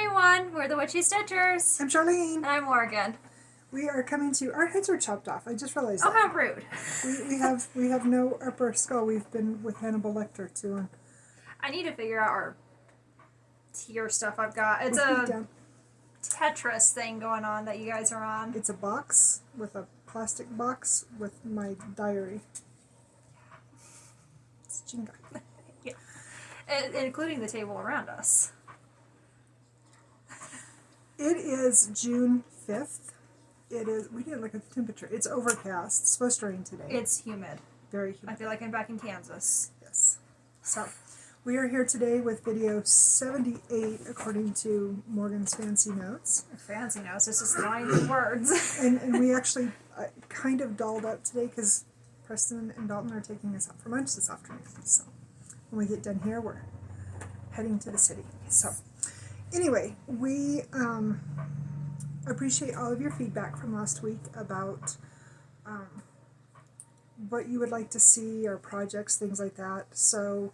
everyone, we're the Witchy Stitchers. I'm Charlene. And I'm Morgan. We are coming to, our heads are chopped off. I just realized Oh, that. how rude. We have no upper skull. We've been with Hannibal Lecter too. I need to figure out our tier stuff I've got. It's a Tetris thing going on that you guys are on. It's a box with a plastic box with my diary. It's Jenga. Yeah. Including the table around us. It is June 5th. We didn't look at the temperature. It's overcast. It's supposed to rain today. It's humid. Very humid. I feel like I'm back in Kansas. Yes. So, we are here today with video 78 according to Morgan's fancy notes. Fancy notes, it's just lines and words. and we actually kind of dolled up today because Preston and Dalton are taking us out for lunch this afternoon. So, when we get done here, we're heading to the city. So, anyway, we appreciate all of your feedback from last week about what you would like to see, our projects, things like that. So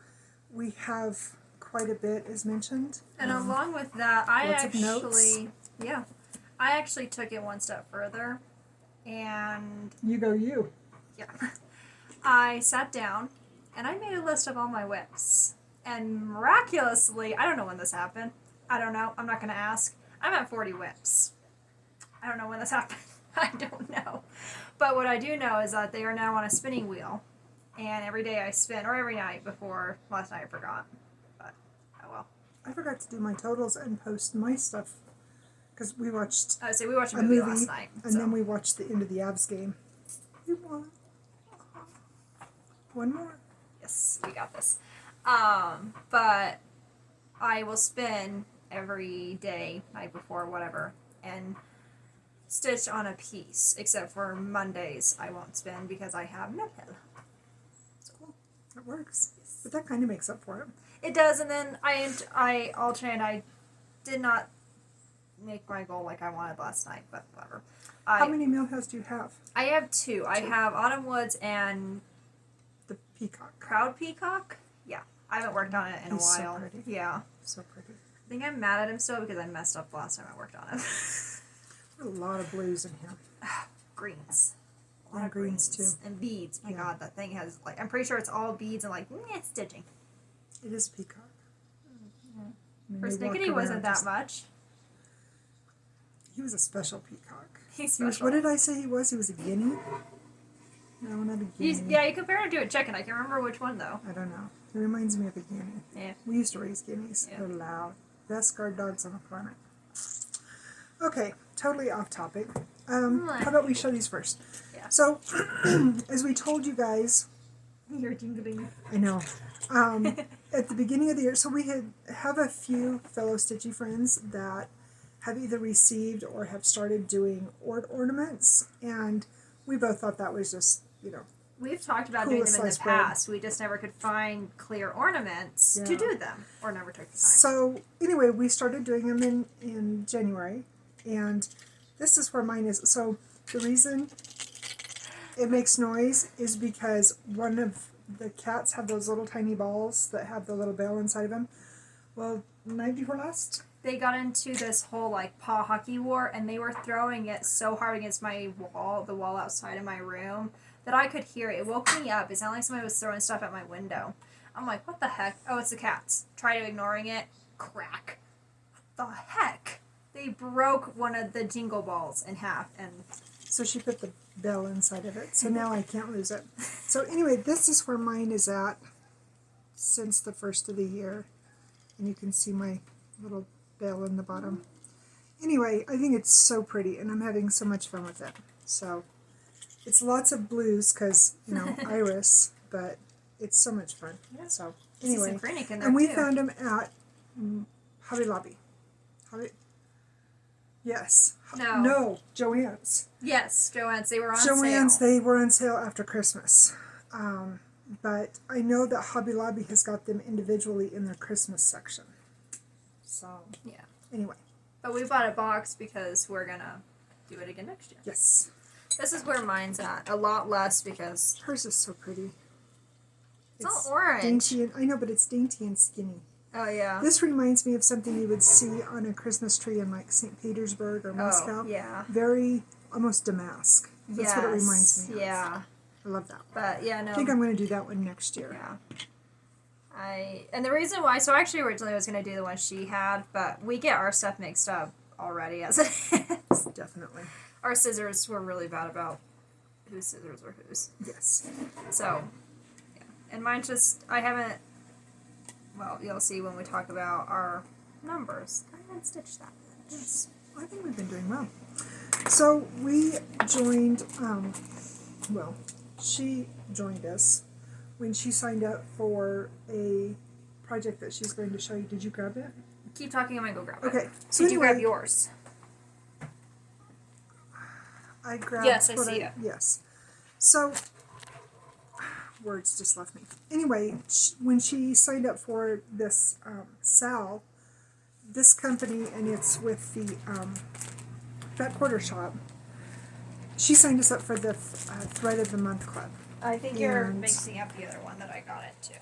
we have quite a bit, as mentioned. And along with that, I actually took it one step further, and you. Yeah, I sat down and I made a list of all my whips, and miraculously, I don't know when this happened. I don't know. I'm not going to ask. I'm at 40 whips. I don't know when this happened. I don't know. But what I do know is that they are now on a spinning wheel. And every day I spin, or every night before, last night I forgot. But, oh well. I forgot to do my totals and post my stuff. Because we watched we watched a movie last night. And then we watched the end of the Avs game. We won. One more. Yes, we got this. But I will spin every day, night before, whatever, and stitch on a piece, except for Mondays I won't spin because I have no pill. So cool. That works. Yes. But that kind of makes up for it. It does, and then I alternate. I did not make my goal like I wanted last night, but whatever. How many millhouse do you have? I have two. I have Autumn Woods and the Peacock. Proud Peacock? Yeah. I haven't worked on it in a while. So pretty. Yeah. So pretty. I think I'm mad at him still because I messed up last time I worked on it. A lot of blues in here. Greens. A lot of greens too. And beads. My God, that thing has, like, I'm pretty sure it's all beads and, like, stitching. It is Peacock. Persnickety wasn't that much. He was a special peacock. He's special. What did I say he was? He was a guinea? No, not a guinea. Yeah, you compare him to a chicken. I can't remember which one, though. I don't know. He reminds me of a guinea. Yeah. We used to raise guineas. Yeah. They're loud. Best guard dogs on the planet. Okay, totally off topic. How about we show these first? Yeah. So, as we told you guys... You're jingling. I know. At the beginning of the year, so we have a few fellow Stitchy friends that have either received or have started doing ornaments, and we both thought that was just, We've talked about doing them in the past. We just never could find clear ornaments to do them, or never took the time. So, anyway, we started doing them in January, and this is where mine is. So, the reason it makes noise is because one of the cats have those little tiny balls that have the little bell inside of them. Well, the night before last, they got into this whole, like, paw hockey war, and they were throwing it so hard against my wall, the wall outside of my room, that I could hear it. It woke me up. It sounded like somebody was throwing stuff at my window. I'm like, what the heck? Oh, it's the cats. Try to ignoring it. Crack. What the heck? They broke one of the jingle balls in half, and... So she put the bell inside of it, so now I can't lose it. So anyway, this is where mine is at since the first of the year. And you can see my little bell in the bottom. Anyway, I think it's so pretty, and I'm having so much fun with it. So, it's lots of blues, because, iris, but it's so much fun. Yeah. So, anyway, in there and we too. found them at Hobby Lobby. Yes. No, Joann's. Yes, Joann's. They were on Joann's, sale. they were on sale after Christmas. But I know that Hobby Lobby has got them individually in their Christmas section. So, yeah. Anyway. But we bought a box because we're going to do it again next year. Yes. This is where mine's at. A lot less because... Hers is so pretty. It's all orange. Dainty and, I know, but it's dainty and skinny. Oh, yeah. This reminds me of something you would see on a Christmas tree in like St. Petersburg or Moscow. Oh, yeah. Very, almost Damask. That's what it reminds me of. Yeah. I love that. But, yeah, no. I think I'm going to do that one next year. Yeah. And the reason why, so actually originally I was going to do the one she had, but we get our stuff mixed up already as it is. Definitely. Our scissors were really bad about whose scissors were whose. Yes. So, yeah. And mine just, I haven't, well, you'll see when we talk about our numbers. I haven't stitched that much. Yes. I think we've been doing well. So we joined, well, she joined us when she signed up for a project that she's going to show you. Did you grab it? Keep talking, I'm going to go grab it. Okay. So Did you anyway, grab yours? I grabbed. Yes, I see it. Yes. So, words just left me. Anyway, when she signed up for this Sal, this company, and it's with the Fat Quarter Shop, she signed us up for the Thread of the Month Club. I think you're mixing up the other one that I got it to.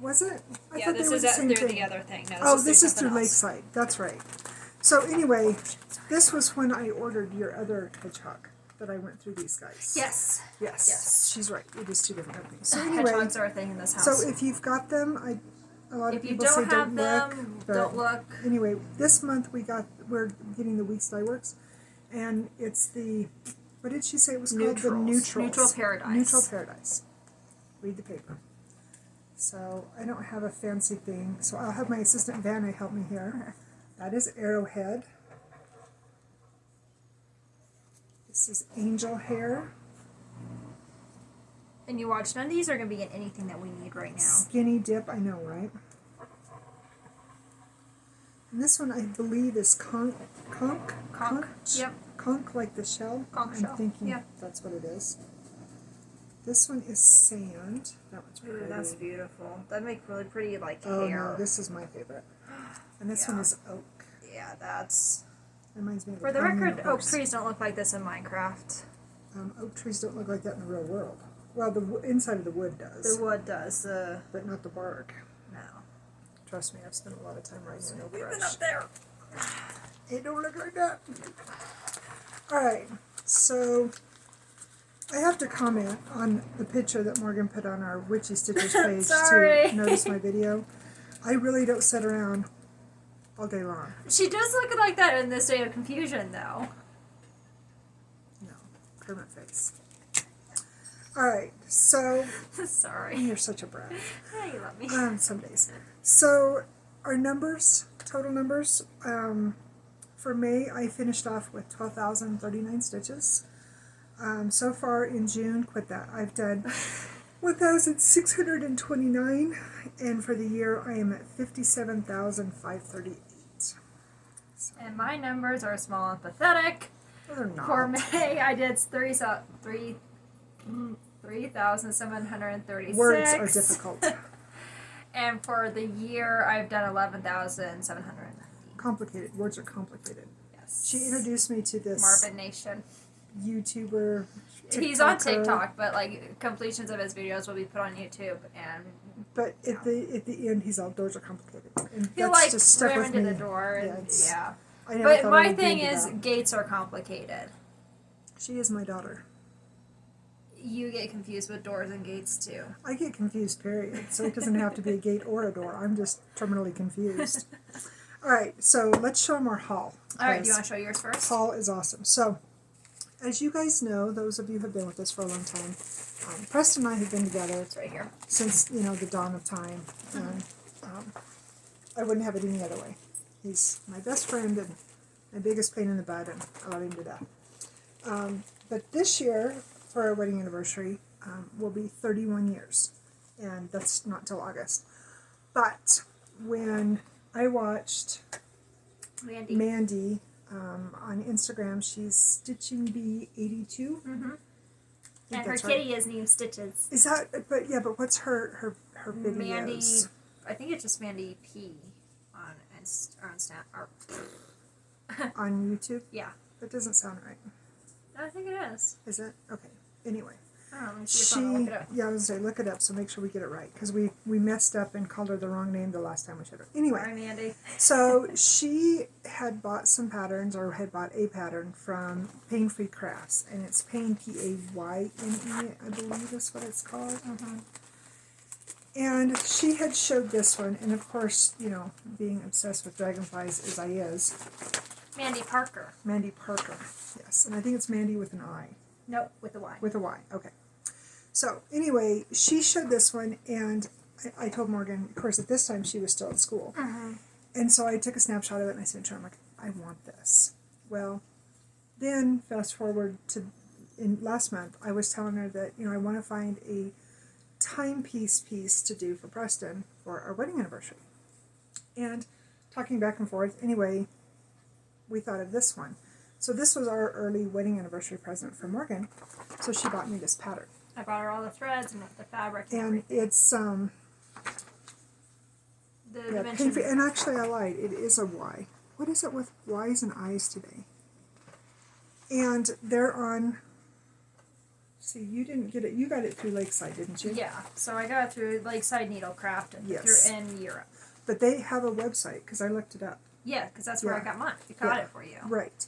Was it? I Yeah, thought this they were is the same through thing. the other thing. No, This is through something else. Lakeside. That's right. So anyway, this was when I ordered your other hedgehog that I went through these guys. Yes. Yes. Yes. She's right. It is two different companies. So anyway, Hedgehogs are a thing in this house. so if you've got them, a lot of if you people don't say have don't them, look. But don't look. anyway, this month we're getting the Weeks Dye Works, and it's the, what did she say it was called? The Neutrals. Neutral Paradise. Neutral Paradise. Read the paper. So I don't have a fancy thing, so I'll have my assistant Vanna help me here. That is Arrowhead. This is Angel Hair. And you watch, none of these are going to be in anything that we need right now. Skinny Dip, I know, right? And this one I believe is conch. Yep. Conch like the shell. Conch I'm shell. thinking Yeah. that's what it is. This one is sand. That one's pretty. Ooh, that's beautiful. That'd make really pretty, like, Oh hair. no, this is my favorite. And this one Yeah. is oak. Yeah, that's... Reminds me of For the a pony record, and a oak horse. trees don't look like this in Minecraft. Oak trees don't look like that in the real world. Well, the inside of the wood does, The wood does, the... but not the bark. No. Trust me, I've spent a lot of time writing an oak We've been brush. up there. It don't look like that. Alright, so I have to comment on the picture that Morgan put on our Witchy Stitchers page Sorry. to notice my video. I really don't sit around all day long. She does look like that in this state of confusion, though. No, Kermit face. Alright, so Sorry. you're such a brat. Yeah, you love me. Some days. So our numbers, total numbers, for May I finished off with 12,039 stitches. So far in June, quit that, I've done 1,629, and for the year I am at 57,538. And my numbers are small and pathetic. Well, they're not. For May, I did 3,736. Words are difficult. And for the year, I've done 11,790. Complicated. Words are complicated. Yes. She introduced me to this Marvin Nation. YouTuber. He's on TikToker. TikTok, but like completions of his videos will be put on YouTube, and But at the end, he's all doors are complicated, and he'll that's like just stuck ram with into me. the door, and it's- yeah. I never But thought I my would be thing into is, that. gates are complicated. She is my daughter. You get confused with doors and gates too. I get confused, period. So it doesn't have to be a gate or a door. I'm just terminally confused. All right, so let's show them our haul. All right, do you because want to show yours first? haul is awesome. So, as you guys know, those of you who have been with us for a long time, Preston and I have been together It's right here. since, the dawn of time, and I wouldn't have it any other way. He's my best friend and my biggest pain in the butt, and I love him to death. But this year, for our wedding anniversary, will be 31 years, and that's not till August. But when I watched Mandy on Instagram, she's Stitching Bee 82. Mm-hmm. I think And her that's kitty is named Stitches. Is that? But yeah, but what's her videos? Mandy, I think it's just Mandy P on Snap. Or, On YouTube? yeah, That doesn't sound right. I think it is. Is it? Okay. Anyway. Oh, let me see if I can look it up. Yeah, I was going to say, look it up, so make sure we get it right, because we messed up and called her the wrong name the last time we showed her. Anyway. Sorry, Mandy. So she had bought some patterns, or had bought a pattern from Pain Free Crafts, and it's Pain, Payne, I believe is what it's called. Mm-hmm. And she had showed this one, and of course, you know, being obsessed with dragonflies as I is. Mandy Parker. Mandy Parker, yes. And I think it's Mandy with an I. Nope, with a Y. With a Y, okay. So, anyway, she showed this one, and I told Morgan, of course, at this time she was still at school. Mm-hmm. And so I took a snapshot of it, and I sent it to her. I'm like, I want this. Well, then, fast forward to last month, I was telling her that, you know, I want to find a timepiece piece to do for Preston for our wedding anniversary. And talking back and forth, anyway, we thought of this one. So this was our early wedding anniversary present for Morgan. So she bought me this pattern. I bought her all the threads and the fabric and And everything. it's The yeah, dimensions. pain-free. And actually I lied. It is a Y. What is it with Y's and I's today? And they're on. See, you didn't get it. You got it through Lakeside, didn't you? Yeah, so I got it through Lakeside Needlecraft and Yes. through in Europe. But they have a website because I looked it up. Yeah, because that's where Yeah. I got mine. We got Yeah. it for you. Right.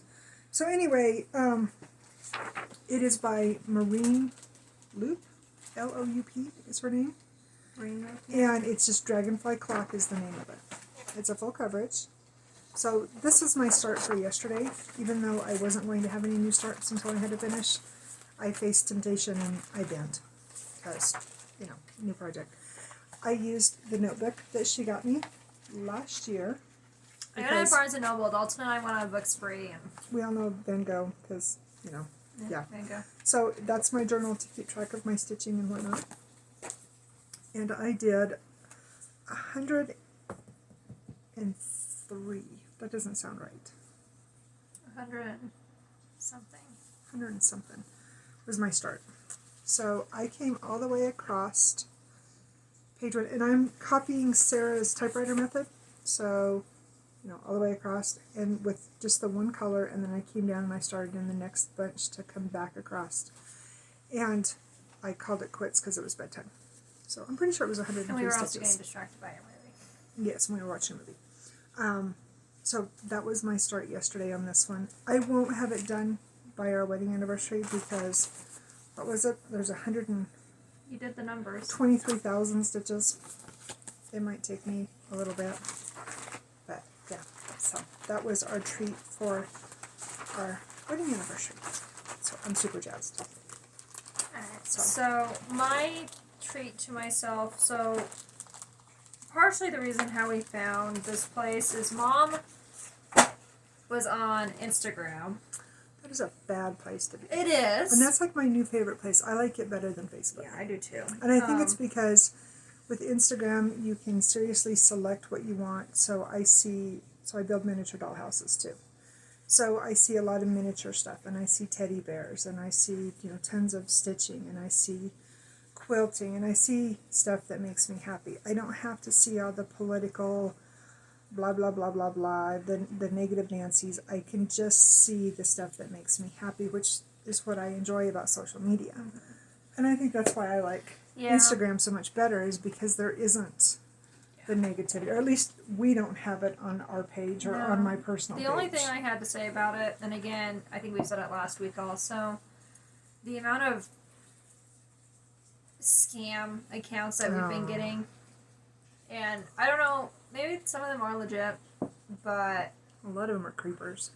So anyway, it is by Marine Loop, L-O-U-P is her name. And it's just Dragonfly Cloth is the name of it. It's a full coverage. So this is my start for yesterday. Even though I wasn't going to have any new starts until I had to finish, I faced temptation and I bent. Because, you know, new project. I used the notebook that she got me last year. I got it at Barnes & Noble. Dalton and I went on a book spree. And We all know Van Gogh because, you know, yeah. There you go. So that's my journal to keep track of my stitching and whatnot. And I did 103. That doesn't sound right. 100 and something. 100 and something was my start. So I came all the way across page 1. And I'm copying Sarah's typewriter method. So, you know, all the way across. And with just the one color. And then I came down and I started in the next bunch to come back across. And I called it quits because it was bedtime. So I'm pretty sure it was 103 And we were also stitches. getting distracted by a movie. Yes, we were watching a movie. So that was my start yesterday on this one. I won't have it done by our wedding anniversary because, what was it? There's 123,000 You did the numbers. stitches. It might take me a little bit. But yeah, so that was our treat for our wedding anniversary. So I'm super jazzed. Alright, so my treat to myself, so partially the reason how we found this place is Mom was on Instagram. That is a bad place to be. It is. And that's like my new favorite place. I like it better than Facebook. Yeah, I do too. And I think it's because with Instagram you can seriously select what you want. So I build miniature dollhouses too. So I see a lot of miniature stuff, and I see teddy bears, and I see, you know, tons of stitching, and I see quilting, and I see stuff that makes me happy. I don't have to see all the political blah blah blah blah blah, the negative Nancy's. I can just see the stuff that makes me happy, which is what I enjoy about social media. And I think that's why I like Instagram so much better, is because there isn't the negativity, or at least we don't have it on our page or on my personal page. The only thing I had to say about it, and again, I think we said it last week also, the amount of scam accounts that we've been getting, and I don't know, maybe some of them are legit, but a lot of them are creepers.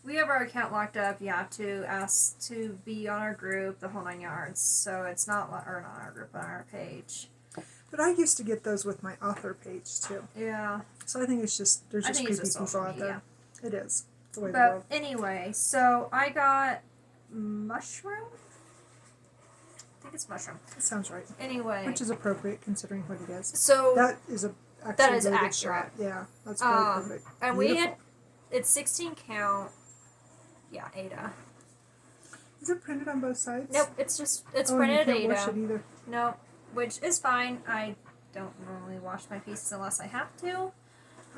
we have our account locked up. You have to ask to be on our group, the whole 9 yards, so it's not on our group, on our page. But I used to get those with my author page too. Yeah. So I think it's just, there's just creepy people out there. It is. It's the way of the world. But anyway, so I got mushroom? I think it's mushroom. That sounds right. Anyway. Which is appropriate considering what it is. So That is actually that is really good accurate. shot. Yeah, that's very perfect. And Beautiful. it's 16 count. Yeah, Ada. Is it printed on both sides? Nope, it's and printed you can't wash Ada. it either. Nope, which is fine. I don't normally wash my pieces unless I have to.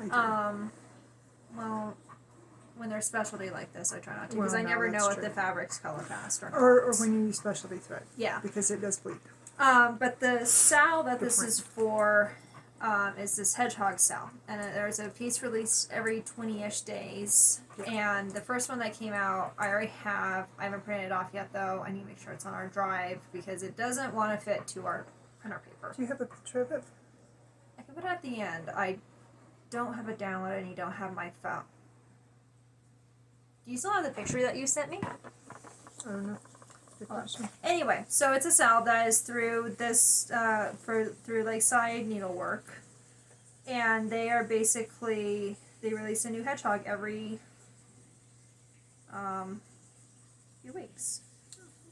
I do. Well, when they're specialty like this, I try not to because Well, I no, never know that's if true. the fabric's color fast or not. Or when you use specialty thread. Yeah. Because it does bleed. But the sow that Good this point. is for is this hedgehog sow. And there's a piece released every 20-ish days. Yeah. And the first one that came out, I already have. I haven't printed it off yet, though. I need to make sure it's on our drive because it doesn't want to fit to our printer paper. Do you have a picture of it? I can put it at the end. I don't have it downloaded and you don't have my phone. Do you still have the picture that you sent me? I don't know. Good question. Anyway, so it's a cell that is through this through Lakeside Needlework, and they are basically they release a new hedgehog every few weeks.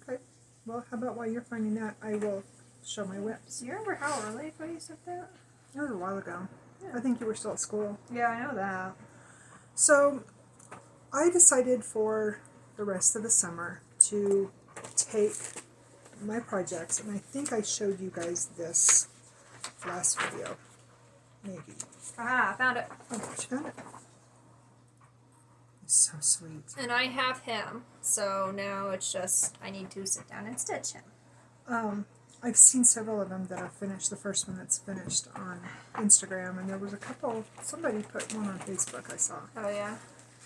Okay. Well, how about while you're finding that, I will show my whips. Do you remember how early ago you said that? It was a while ago. Yeah. I think you were still at school. Yeah, I know that. So, I decided for the rest of the summer to take my projects, and I think I showed you guys this last video. Maybe. Aha, I found it. Oh, you found it. It's so sweet. And I have him, so now it's just I need to sit down and stitch him. I've seen several of them that are finished. The first one that's finished on Instagram, and there was a couple. Somebody put one on Facebook. I saw. Oh yeah.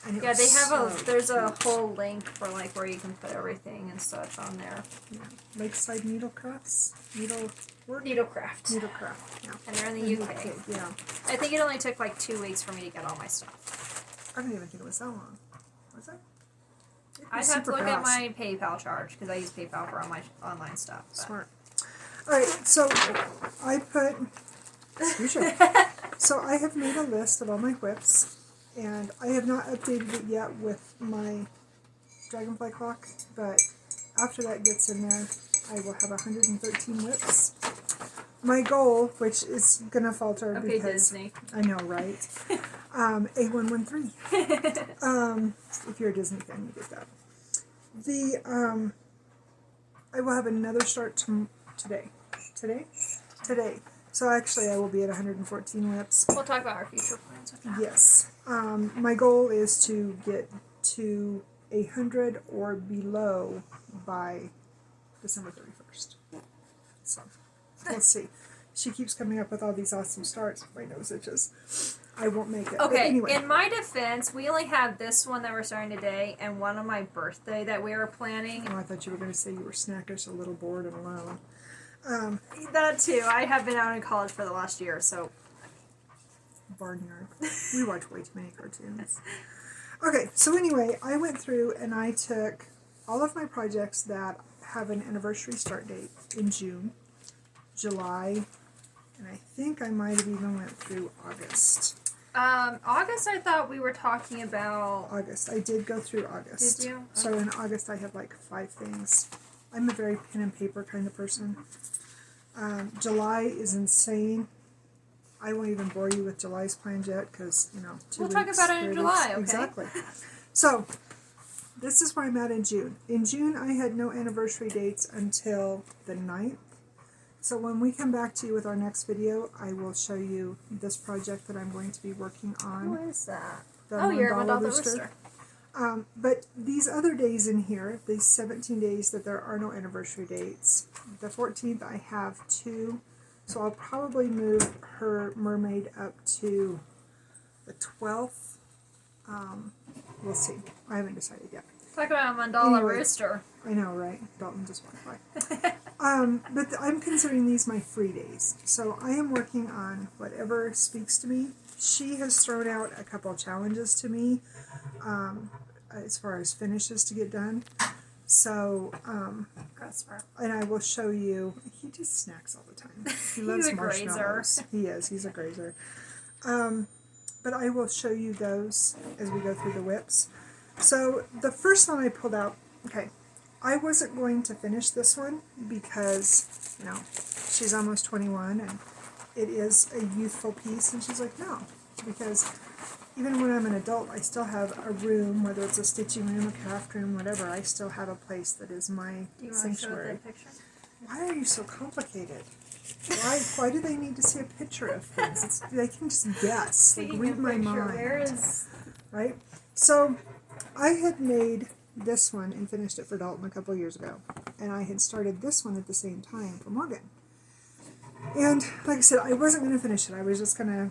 And it Yeah, was they have so there's a cute. whole link for like where you can put everything and such on there. Yeah. Lakeside Needlecrafts. Needlecraft. Needlecraft. Yeah. And they're in the UK. Yeah. I think it only took like 2 weeks for me to get all my stuff. I don't even think it was that long. Was it? I'd have to look at my PayPal charge because I use PayPal for all my online stuff. But. Smart. All right, so I put. So I have made a list of all my whips, and I have not updated it yet with my dragonfly clock. But after that gets in there, I will have 113 whips. My goal, which is gonna falter Okay, because Disney. I know, right? A113. If you're a Disney fan, you get that. I will have another start today. Today. So actually, I will be at 114 whips. We'll talk about our future plans with that. Yes. My goal is to get to 100 or below by December 31st. So, let's see. She keeps coming up with all these awesome starts. My nose itches. I won't make it. Okay, But anyway. in my defense, we only have this one that we're starting today and one on my birthday that we were planning. Oh, I thought you were going to say you were snackish, a little bored and alone. That too. I have been out in college for the last year, so. Barnyard. We watch way too many cartoons. Okay, so anyway, I went through and I took all of my projects that have an anniversary start date in June, July, and I think I might have even went through August. August, I thought we were talking about. August. I did go through August. Did you? So in August I have like 5 things. I'm a very pen and paper kind of person. July is insane. I won't even bore you with July's plans yet because, 2 We'll weeks. talk about it in 3 July, weeks. okay? Exactly. So, this is where I'm at in June. In June, I had no anniversary dates until the 9th. So when we come back to you with our next video, I will show you this project that I'm going to be working on. Who is that? The You're mandala Mandala Rooster. But these other days in here, these 17 days that there are no anniversary dates, the 14th I have 2, so I'll probably move her mermaid up to the 12th. We'll see. I haven't decided yet. Talk about Mandala Anyway. Rooster. I know, right? Dalton just walked by. But I'm considering these my free days. So I am working on whatever speaks to me. She has thrown out a couple of challenges to me as far as finishes to get done. So, and I will show you. He just snacks all the time. He loves He's a marshmallows. He is. He's a grazer. But I will show you those as we go through the whips. So the first one I pulled out, okay, I wasn't going to finish this one because, she's almost 21 and it is a youthful piece. And she's like, no, because even when I'm an adult, I still have a room, whether it's a stitching room, a craft room, whatever, I still have a place that is my Do you want to show sanctuary. the picture? Why are you so complicated? Why do they need to see a picture of things? They can just guess. Speaking Read of my picture, mind. where is right? So I had made this one and finished it for Dalton a couple years ago, and I had started this one at the same time for Morgan. And like I said, I wasn't going to finish it. I was just going to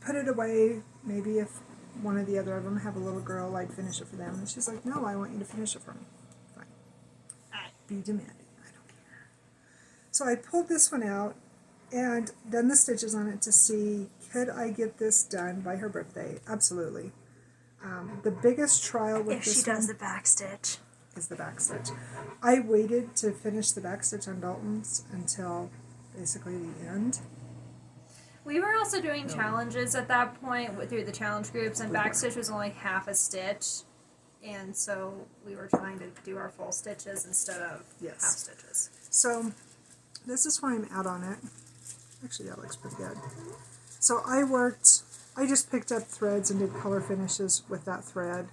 put it away. Maybe if one or the other of them have a little girl, I'd finish it for them. And she's like, no, I want you to finish it for me. Fine. Be demanding. I don't care. So I pulled this one out and done the stitches on it to see, could I get this done by her birthday? Absolutely. The biggest trial with If this she does one the back stitch. is the back stitch. I waited to finish the back stitch on Dalton's until basically the end. We were also doing challenges at that point through the challenge groups, and backstitch was only half a stitch, and so we were trying to do our full stitches instead of Yes. half stitches. So this is where I'm at on it. Actually, that looks pretty good. So I just picked up threads and did color finishes with that thread.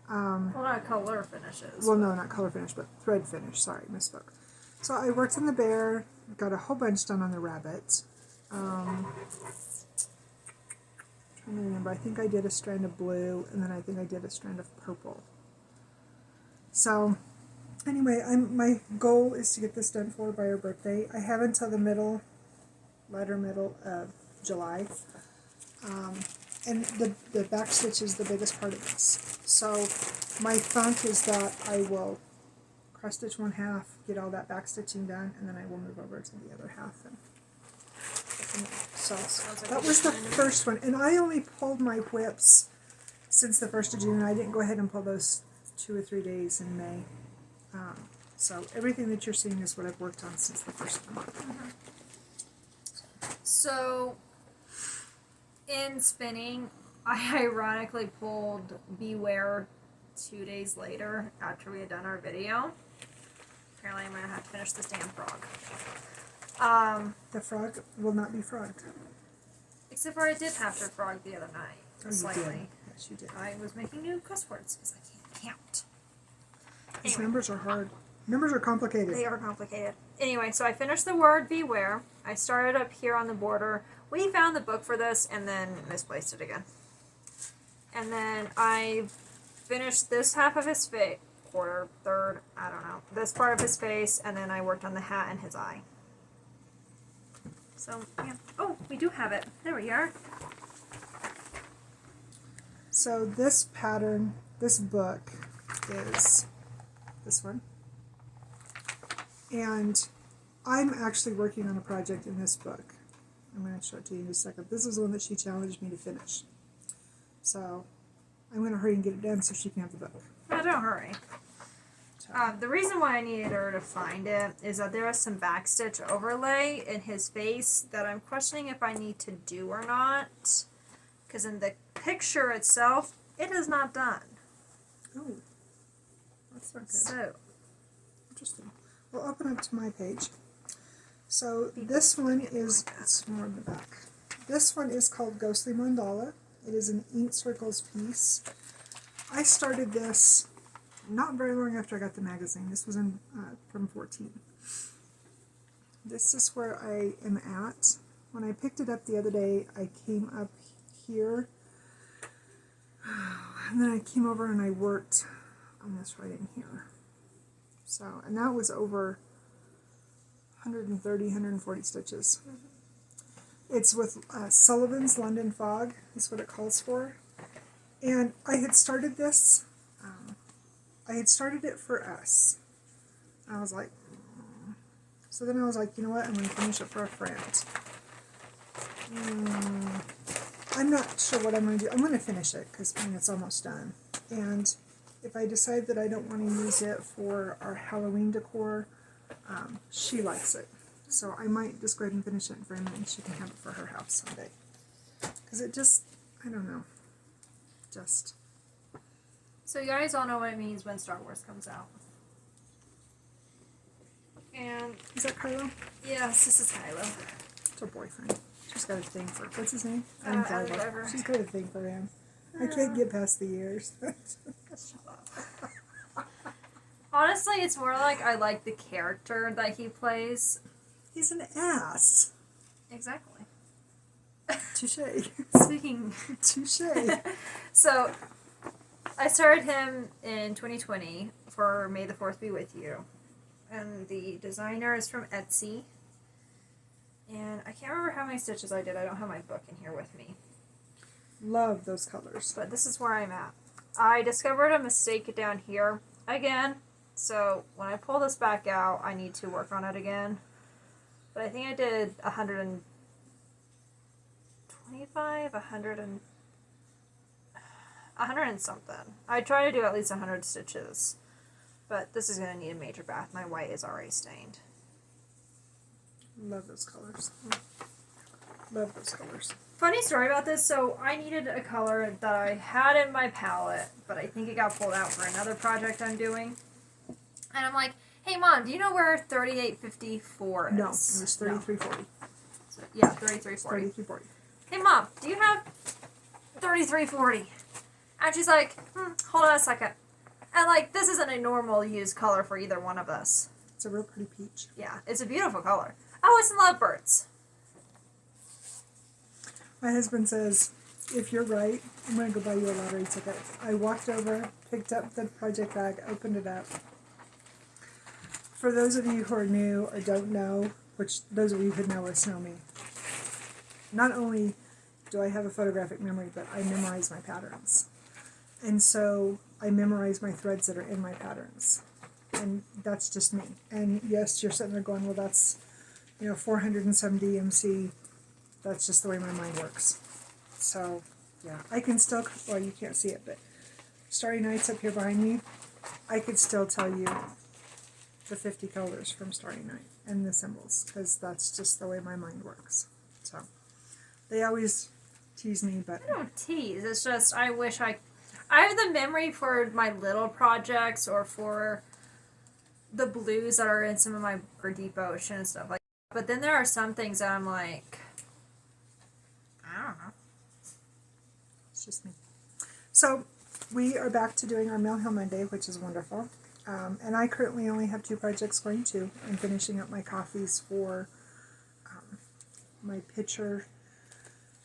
Well, not color finishes. Well, no, not color finish, but thread finish. Sorry, misspoke. So I worked on the bear, got a whole bunch done on the rabbit. Trying to remember, I think I did a strand of blue, and then I think I did a strand of purple. So anyway, my goal is to get this done for her by her birthday. I have until the latter middle of July. And the back stitch is the biggest part of this. So my thought is that I will cross stitch one half, get all that back stitching done, and then I will move over to the other half. So that was the first one. And I only pulled my whips since the 1st of June. I didn't go ahead and pull those 2 or 3 days in May. So everything that you're seeing is what I've worked on since the 1st of the month. So, in spinning, I ironically pulled Beware 2 days later after we had done our video. Apparently I'm going to have to finish this damn frog. The frog will not be frogged. Except for I did have to frog the other night. Oh, you slightly. did. Yes, you did. I was making new cuss words because I can't count. These Anyway. numbers are hard. Numbers are complicated. They are complicated. Anyway, so I finished the word Beware. I started up here on the border. We found the book for this and then misplaced it again. And then I finished this half of his face, quarter, third, I don't know, this part of his face, and then I worked on the hat and his eye. So, yeah. Oh, we do have it. There we are. So this pattern, this book is this one. And I'm actually working on a project in this book. I'm going to show it to you in a second. This is the one that she challenged me to finish. So I'm going to hurry and get it done so she can have the book. No, don't hurry. The reason why I needed her to find it is that there is some backstitch overlay in his face that I'm questioning if I need to do or not. Because in the picture itself, it is not done. Oh, that's not good. So, Interesting. We'll open up to my page. So this one is, it's more in the back. This one is called Ghostly Mandala. It is an ink circles piece. I started this not very long after I got the magazine. This was in from 14. This is where I am at. When I picked it up the other day, I came up here, and then I came over and I worked on this right in here. So, and that was over 130, 140 stitches. It's with Sullivan's London Fog, is what it calls for. And I had started this, I had started it for us. I was like, so then I was like, you know what, I'm going to finish it for a friend. I'm not sure what I'm going to do. I'm going to finish it because I mean, it's almost done. And if I decide that I don't want to use it for our Halloween decor, she likes it. So I might just go ahead and finish it in frame and she can have it for her house someday. Because it just, I don't know, just... So you guys all know what it means when Star Wars comes out. And Is that Kylo? yes, this is Kylo. It's her boyfriend. She's got a thing for, what's his name? Adam Driver. She's got a thing for him. I can't get past the years. Shut up. Honestly, it's more like I like the character that he plays. He's an ass. Exactly. Touche. Speaking, Touche. so I started him in 2020 for May the 4th Be With You. And the designer is from Etsy. And I can't remember how many stitches I did. I don't have my book in here with me. Love those colors. But this is where I'm at. I discovered a mistake down here again. So when I pull this back out, I need to work on it again. But I think I did 125, 100 and something. I try to do at least 100 stitches. But this is going to need a major bath. My white is already stained. Love those colors. Love those colors. Funny story about this. So I needed a color that I had in my palette, but I think it got pulled out for another project I'm doing. And I'm like, hey, Mom, do you know where 3854 is? No, it was 3340. So, yeah, 3340. 3340. Hey, Mom, do you have 3340? And she's like, hold on a second. And, like, this isn't a normal used color for either one of us. It's a real pretty peach. Yeah, it's a beautiful color. Oh, it's in lovebirds. My husband says, if you're right, I'm going to go buy you a lottery ticket. I walked over, picked up the project bag, opened it up. For those of you who are new or don't know, which those of you who know us know me, not only do I have a photographic memory, but I memorize my patterns. And so I memorize my threads that are in my patterns. And that's just me. And yes, you're sitting there going, well, that's, 470 DMC. That's just the way my mind works. So, yeah, I can still, well, you can't see it, but Starry Night's up here behind me. I could still tell you the 50 colors from Starry Night and the symbols, because that's just the way my mind works. So, they always tease me, but... I don't tease. It's just, I wish I have the memory for my little projects or for the blues that are in some of my Deep Ocean and stuff like that. But then there are some things that I'm like, I don't know. It's just me. So, we are back to doing our Mill Hill Monday, which is wonderful. And I currently only have 2 projects going too. I'm finishing up my coffees for my picture.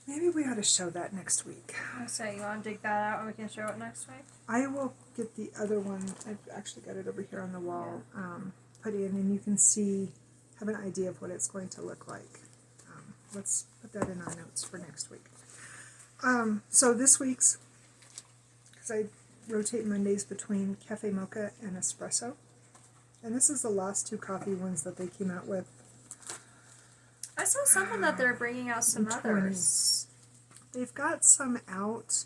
Maybe we ought to show that next week. I say, you want to dig that out and we can show it next week? I will get the other one. I've actually got it over here on the wall. Put in, and you can see, have an idea of what it's going to look like. Let's put that in our notes for next week. So this week's, because I rotate Mondays between Cafe Mocha and Espresso. And this is the last 2 coffee ones that they came out with. I saw something that they're bringing out some others. They've got some out.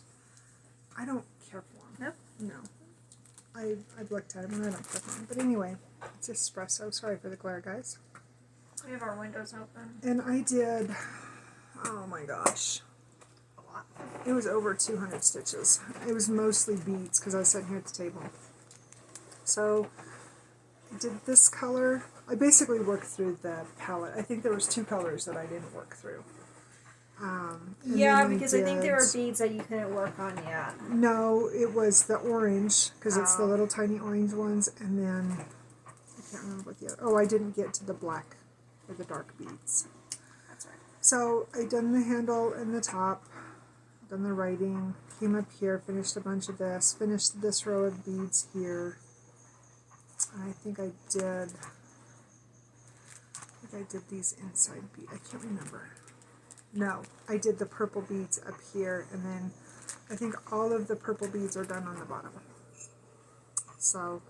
I don't care for them. Nope. No. I've looked at them and I don't care for them. But anyway, it's espresso. Sorry for the glare, guys. We have our windows open. And I did, oh my gosh, A lot. it was over 200 stitches. It was mostly beads because I was sitting here at the table. So I did this color. I basically worked through the palette. I think there was 2 colors that I didn't work through. Yeah, because I think there were beads that you couldn't work on yet. No, it was the orange, because it's the little tiny orange ones, and then, I can't remember what the other, I didn't get to the black or the dark beads. That's right. So, I done the handle and the top, done the writing, came up here, finished a bunch of this, finished this row of beads here. I think I did these inside beads, I can't remember. No, I did the purple beads up here, and then I think all of the purple beads are done on the bottom. So,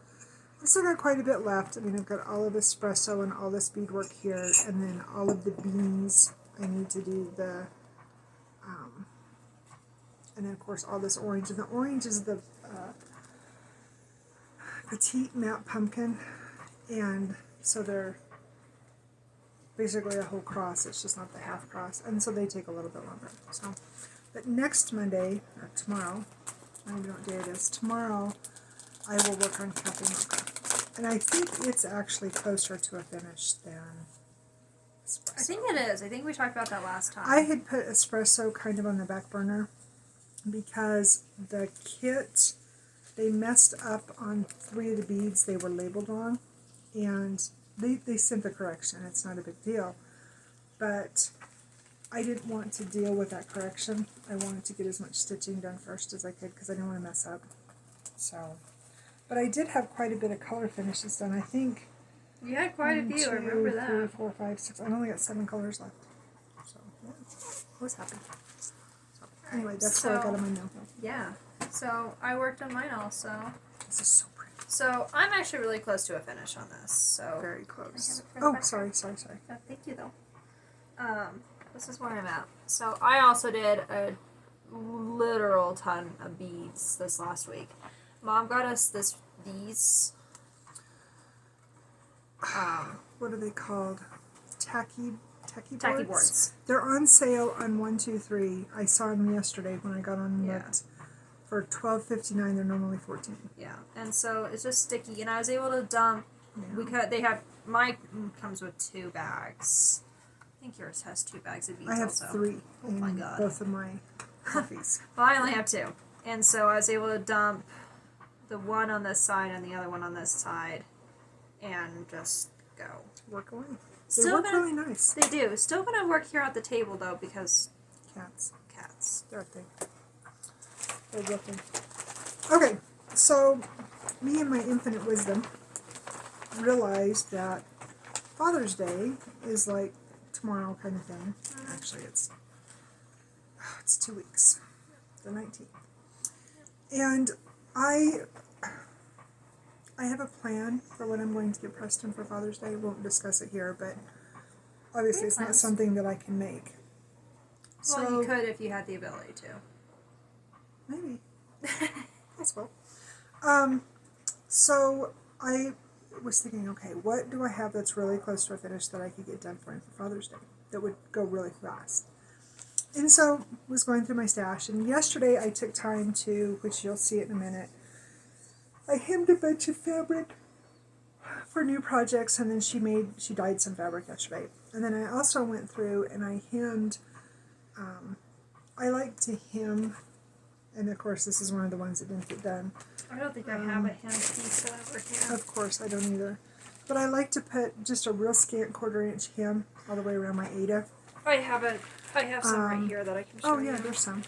I still got quite a bit left. I mean, I've got all of espresso and all this beadwork here, and then all of the beans. I need to do the, and then of course all this orange. And the orange is the petite matte pumpkin, and so they're basically a whole cross. It's just not the half cross, and so they take a little bit longer. So, but next Monday or tomorrow, I don't know what day it is. Tomorrow, I will work on Cafe Mocha, and I think it's actually closer to a finish than espresso. I think it is. I think we talked about that last time. I had put espresso kind of on the back burner because the kit, they messed up on 3 of the beads. They were labeled wrong, and they sent the correction. It's not a big deal. But I didn't want to deal with that correction. I wanted to get as much stitching done first as I could because I didn't want to mess up. So, but I did have quite a bit of color finishes done. I think You had quite a few, I remember that. 3, 4, 5, 6. I've only got 7 colors left. So, yeah. I was happy. So, anyway, that's what I got on my nail. Yeah. So, I worked on mine also. This is so pretty. So, I'm actually really close to a finish on this. So Very close. I have it for the Oh, back. sorry. Oh, thank you, though. This is where I'm at. So, I also did a literal ton of beads this last week. Mom got us these. What are they called? Tacky Tacky boards. They're on sale on 123. I saw them yesterday when I got on and Yeah. looked. For $12.59, they're normally $14. Yeah, and so it's just sticky, and I was able to dump. Yeah. They have mine comes with 2 bags. I think yours has 2 bags of beads. I have also. 3 Oh my in God. both of my coffees. Well, I only have 2, and so I was able to dump the one on this side and the other one on this side, and just go. Work away. They Still work gonna- really nice. They do. Still gonna work here at the table though because Cats. cats. They're a thing. They're real thing. Okay, so me and my infinite wisdom realized that Father's Day is like tomorrow kind of thing. Actually, it's 2 weeks. The 19th. And I have a plan for what I'm going to get Preston for Father's Day. I won't discuss it here, but obviously it's not Plans. something that I can make. Well, So you could if you had the ability to. maybe. Possible. So I was thinking, okay, what do I have that's really close to a finish that I could get done for him for Father's Day that would go really fast? And so was going through my stash, and yesterday I took time to, which you'll see it in a minute, I hemmed a bunch of fabric for new projects, and then she dyed some fabric yesterday. And then I also went through and I hemmed, I like to hem, and of course this is one of the ones that didn't get done. I don't think I have a hem piece over here. Of course, I don't either. But I like to put just a real scant 1/4 inch hem all the way around my Ada. I have some right here that I can show Oh yeah, you. there's some.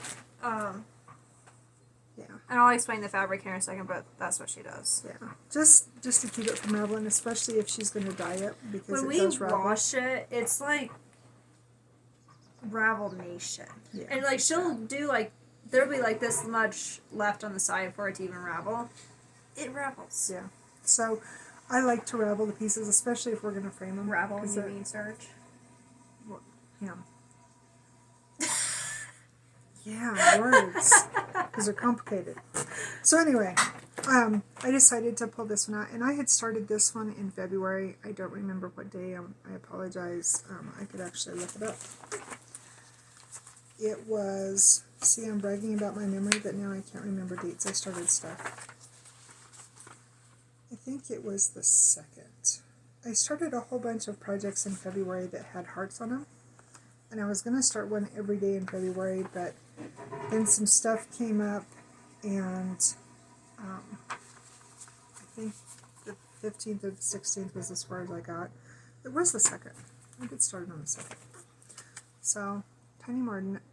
Yeah, And I'll explain the fabric here in a second, but that's what she does. yeah. Just to keep it from raveling, especially if she's going to dye it, because When it we does ravel. wash it, it's like Ravel Nation. Yeah. And like she'll do like there'll be like this much left on the side for it to even ravel. It ravels. Yeah. So I like to ravel the pieces, especially if we're going to frame them. Ravel, 'cause you they're- mean, Serge? Hem. Yeah, words. Because they're complicated. So anyway, I decided to pull this one out. And I had started this one in February. I don't remember what day. I apologize. I could actually look it up. It was... See, I'm bragging about my memory, but now I can't remember dates I started stuff. I think it was the 2nd. I started a whole bunch of projects in February that had hearts on them. And I was going to start one every day in February, but then some stuff came up, and I think the 15th or the 16th was as far as I got. It was the 2nd. I did start on the 2nd. So, Tiny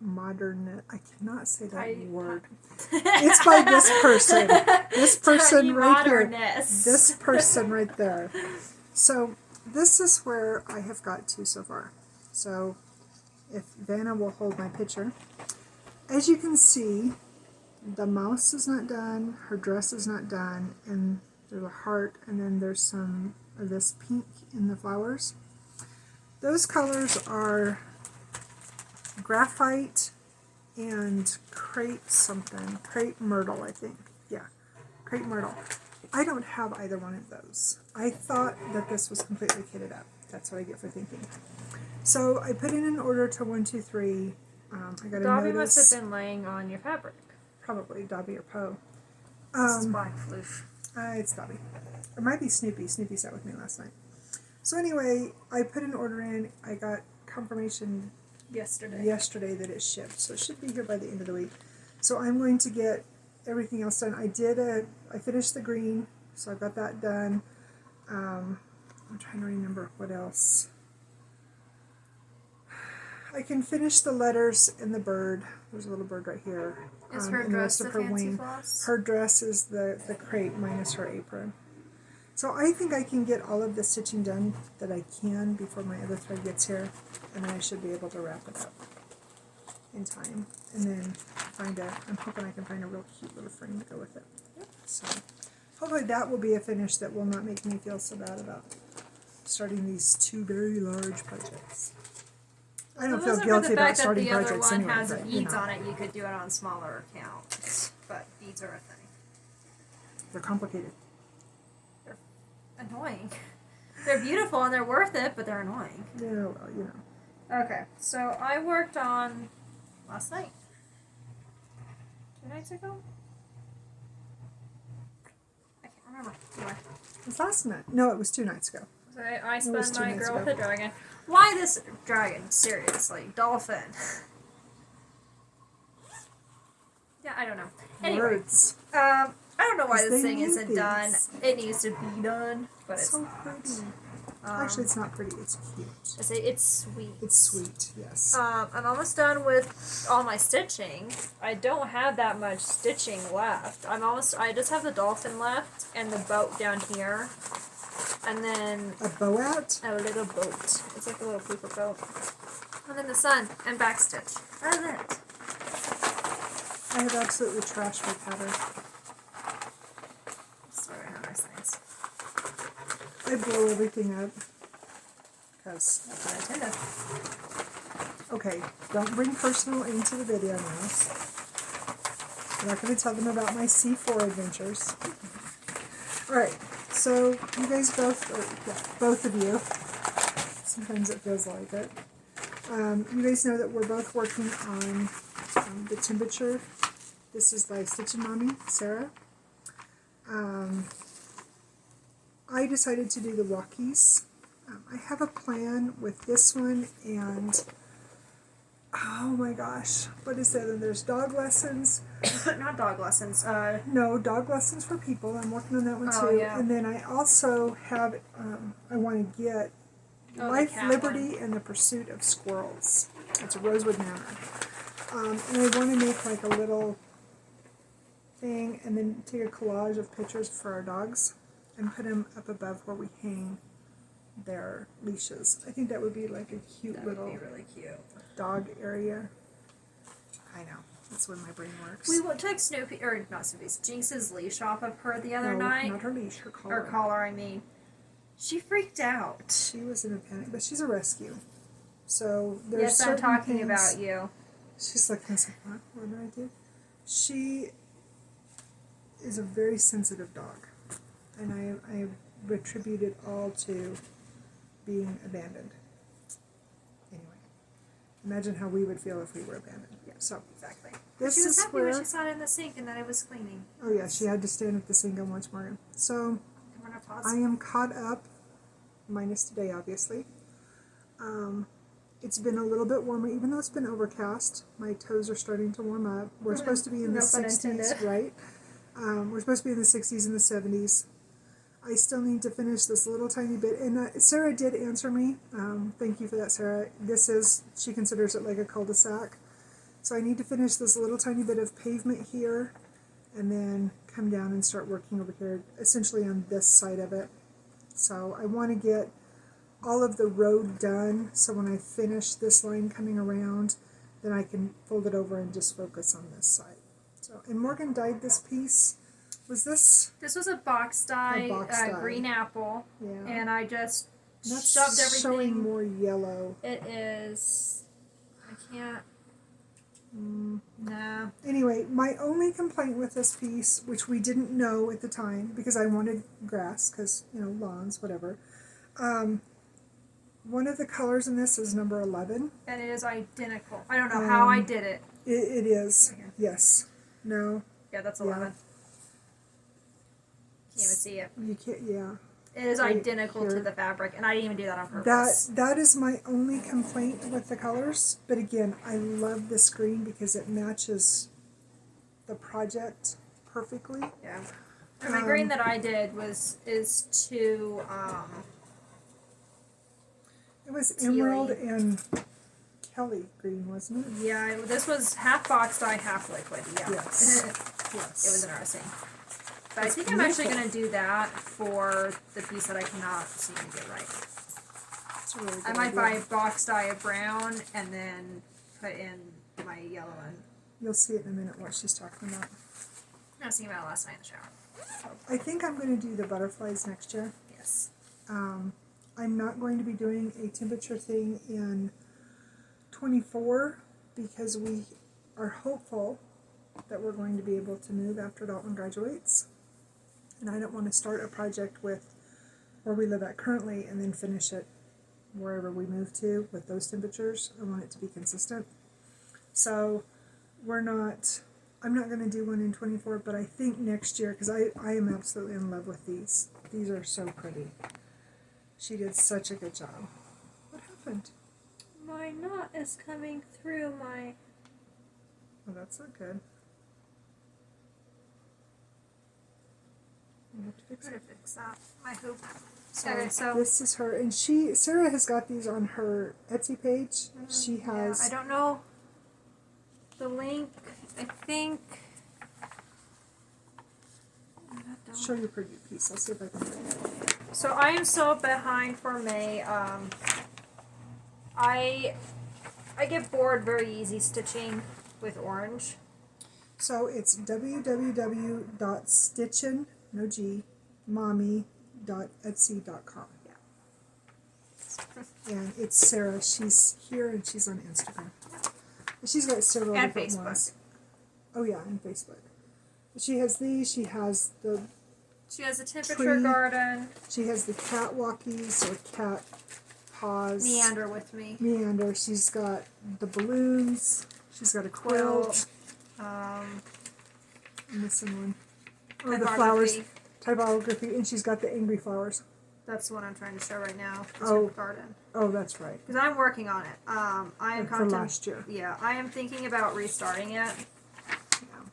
Modern, I cannot say that word. It's by this person. This person Tiny right here. Modernist. This person right there. So, this is where I have got to so far. So, if Vanna will hold my picture. As you can see, the mouse is not done, her dress is not done, and there's a heart, and then there's some of this pink in the flowers. Those colors are graphite and crepe something. Crepe myrtle, I think. Yeah, crepe myrtle. I don't have either one of those. I thought that this was completely kitted up. That's what I get for thinking. So I put in an order to 123. I got a Dobby notice. must have been laying on your fabric. Probably Dobby or Poe. This is why floof. It's Dobby. It might be Snoopy. Snoopy sat with me last night. So anyway, I put an order in. I got confirmation yesterday that it shipped. So it should be here by the end of the week. So I'm going to get everything else done. I finished the green, so I got that done. I'm trying to remember what else. I can finish the letters and the bird. There's a little bird right here. Is her and the dress rest of the her fancy wing. floss? Her dress is the crepe minus her apron. So I think I can get all of the stitching done that I can before my other thread gets here, and then I should be able to wrap it up in time. And then I'm hoping I can find a real cute little frame to go with it. So hopefully that will be a finish that will not make me feel so bad about starting these two very large projects. I don't feel guilty about starting projects anyway. The other one has but, beads on it, you could do it on smaller accounts, but beads are a thing. They're complicated. They're annoying. They're beautiful and they're worth it, but they're annoying. Yeah, well, you know. Okay, so I worked on last night. 2 nights ago? I can't remember. Anyway. It was last night. No, it was 2 nights ago. So I It was spent 2 my nights girl ago. with the dragon. Why this dragon? Seriously. Dolphin. Yeah, I don't know. Anyway. Words. I don't know why 'Cause this they thing need isn't done. these. It needs to be done, but it's So not. pretty. Actually, it's not pretty. It's cute. I say it's sweet. It's sweet, yes. I'm almost done with all my stitching. I don't have that much stitching left. I just have the dolphin left and the boat down here. And then A boat? a little boat. It's like a little paper boat. And then the sun and backstitch. That's it. I have absolutely trashed my pattern. Sorry, I have nice things. I blow everything up. Because, That's what I intended. okay, don't bring personal into the video now. I'm not going to tell them about my C4 adventures. Alright, so you guys both of you, sometimes it feels like it. You guys know that we're both working on the temperature. This is by Stitchin' Mommy, Sarah. I decided to do the walkies. I have a plan with this one and, oh my gosh, what is that? And there's dog lessons. Not dog lessons. No, dog lessons for people. I'm working on that one Oh, too. yeah. And then I also have, I want to get Oh, the Life, cat Liberty, and the Pursuit of Squirrels. It's a Rosewood Manor. And I want to make like a little thing and then take a collage of pictures for our dogs and put them up above where we hang their leashes. I think that would be like a cute That little would be really cute. dog area. I know. That's when my brain works. We took Snoopy, or not Snoopy's, Jinx's leash off of her the other No, night. not her leash, her collar. Or collar, I mean. She freaked out. She was in a panic, but she's a rescue. So there's Yes, I'm certain talking things, about you. She's like, what did I do? She is a very sensitive dog. And I attribute it all to being abandoned. Anyway, imagine how we would feel if we were abandoned. Yeah, so Exactly. this She was is happy where. when she saw it in the sink and that it was cleaning. Oh yeah, she had to stand at the sink and watch Morgan. So And we're not I pausing. am caught up, minus today, obviously. It's been a little bit warmer, even though it's been overcast. My toes are starting to warm up. We're supposed to be in the No pun 60s, intended. right? We're supposed to be in the 60s and the 70s. I still need to finish this little tiny bit. And Sarah did answer me. Thank you for that, Sarah. She considers it like a cul-de-sac. So I need to finish this little tiny bit of pavement here and then come down and start working over here, essentially on this side of it. So I want to get all of the road done, so when I finish this line coming around, then I can fold it over and just focus on this side. So, and Morgan dyed this piece. Was this? This was a box dye, box dye. green apple, Yeah. and I just That's shoved everything. showing more yellow. It is. I can't. Nah. Anyway, my only complaint with this piece, which we didn't know at the time, because I wanted grass, because, lawns, whatever. One of the colors in this is number 11. And it is identical. I don't know how I did it. It is. Okay. Yes. No. Yeah, that's Yeah. 11. Can't even see it. You can't. Yeah. It is Right identical to here. the fabric, and I didn't even do that on purpose. That is my only complaint with the colors. But again, I love this green because it matches the project perfectly. Yeah. And the green that I did is to It was Tealy. emerald and Kelly green, wasn't it? Yeah, this was half box dye, half liquid. Yeah. Yes. It Yes. was interesting. But It's I think I'm actually beautiful. going to do that for the piece that I cannot seem to get right. It's a really good I might idea. buy box dye of brown and then put in my yellow and You'll see it in a minute what she's talking about. I was thinking about it last night in the shower. I think I'm going to do the butterflies next year. Yes. I'm not going to be doing a temperature thing in 24 because we are hopeful that we're going to be able to move after Dalton graduates. And I don't want to start a project with where we live at currently and then finish it wherever we move to with those temperatures. I want it to be consistent. So I'm not going to do one in 24, but I think next year, because I am absolutely in love with these. These are so pretty. She did such a good job. What happened? My knot is coming through my... Oh, that's not good. I have to fix Better it. fix that. My hoop. So Okay, so... this is her, and Sarah has got these on her Etsy page. She has... Yeah, I don't know the link. I think... Show your pretty piece. I'll see if I can find it. So I am so behind for May. I get bored very easy stitching with orange. So it's www.stitchin, no G, mommy.etsy.com. Yeah. And it's Sarah. She's here and she's on Instagram. She's got several And different Facebook. ones. Oh yeah, and Facebook. She has these. She has the temperature tree. garden. She has the cat walkies or cat paws. Meander with me. Meander. She's got the balloons. She's got a quilt. I'm missing one. Oh, the flowers. Typography. And she's got the angry flowers. That's the one I'm trying to show right now. Oh. Garden. Oh, that's right. Because I'm working on it. I am For last year. Yeah, I am thinking about restarting it. Yeah.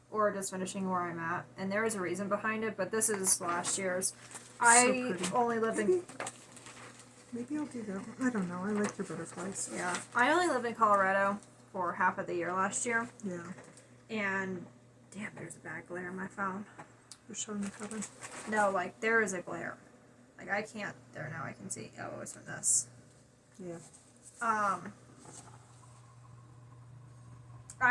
Or just finishing where I'm at. And there is a reason behind it, but this is last year's. So I pretty. only lived in... Maybe I'll do that one. I don't know. I like your butterflies. Yeah. I only lived in Colorado for half of the year last year. Yeah. And... Damn, there's a bad glare on my phone. You're showing the cover. No, like, there is a glare. Like, I can't... There, now I can see. Oh, it's from this. Yeah. I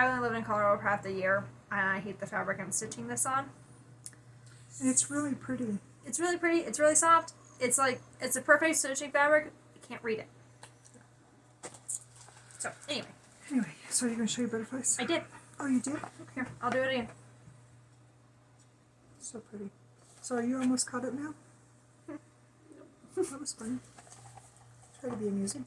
only lived in Colorado for half the year, and I hate the fabric I'm stitching this on. And it's really pretty. It's really pretty. It's really soft. It's like, it's a perfect stitching fabric. You can't read it. So, anyway. Anyway, so you're going to show your butterflies? I did. Oh, you did? Here, I'll do it again. So pretty. So are you almost caught up now? That was fun. Try to be amusing.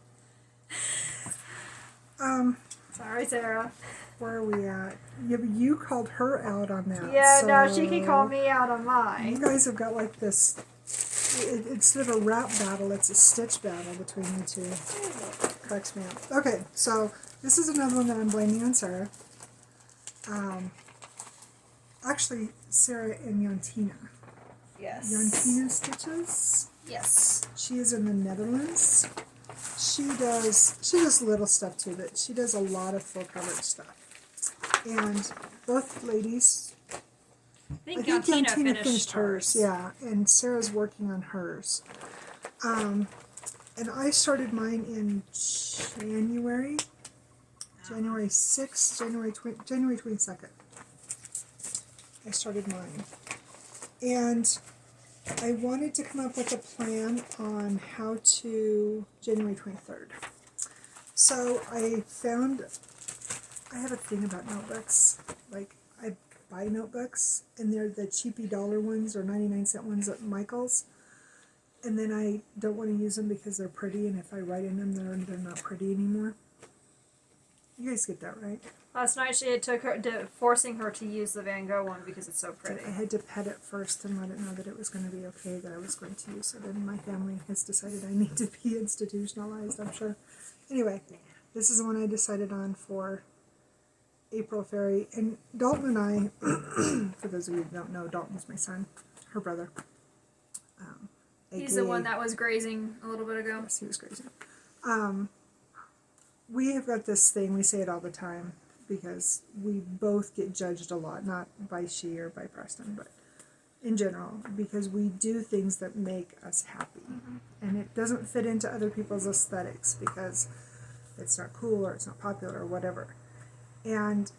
Sorry, Sarah. Where are we at? Yeah, but you called her out on that. Yeah, so no, she can call me out on You mine. guys have got like this. Instead of a rap battle, it's a stitch battle between you two. Cracks me up. Okay, so this is another one that I'm blaming on Sarah. Actually, Sarah and Yantina. Yes. Yantina Stitches. Yes. She is in the Netherlands. She does little stuff too, but she does a lot of full coverage stuff. And both ladies, I think Yantina finished hers. yeah, and Sarah's working on hers. And I started mine in January 6th, January 22nd. I started mine. And I wanted to come up with a plan on how to January 23rd. So I have a thing about notebooks. Like, I buy notebooks, and they're the cheapy dollar ones or 99-cent ones at Michael's. And then I don't want to use them because they're pretty, and if I write in them, they're not pretty anymore. You guys get that, right? Last night she had forcing her to use the Van Gogh one because it's so pretty. I had to pet it first and let it know that it was going to be okay, that I was going to use it. And my family has decided I need to be institutionalized, I'm sure. Anyway, this is the one I decided on for April Fairy. And Dalton and I, for those of you who don't know, Dalton's my son, her brother. He's the one that was grazing a little bit ago. Yes, he was crazy. we have got this thing, we say it all the time, because we both get judged a lot, not by she or by Preston, but in general, because we do things that make us happy. And it doesn't fit into other people's aesthetics because it's not cool or it's not popular or whatever. And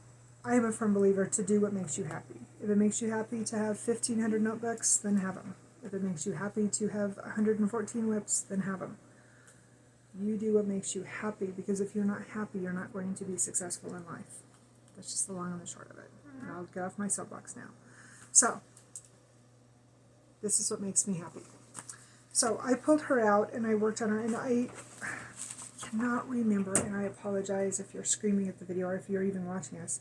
I am a firm believer to do what makes you happy. If it makes you happy to have 1,500 notebooks, then have them. If it makes you happy to have 114 whips, then have them. You do what makes you happy, because if you're not happy, you're not going to be successful in life. That's just the long and the short of it. And I'll get off my soapbox now. So, this is what makes me happy. So I pulled her out and I worked on her, and I cannot remember, and I apologize if you're screaming at the video or if you're even watching us,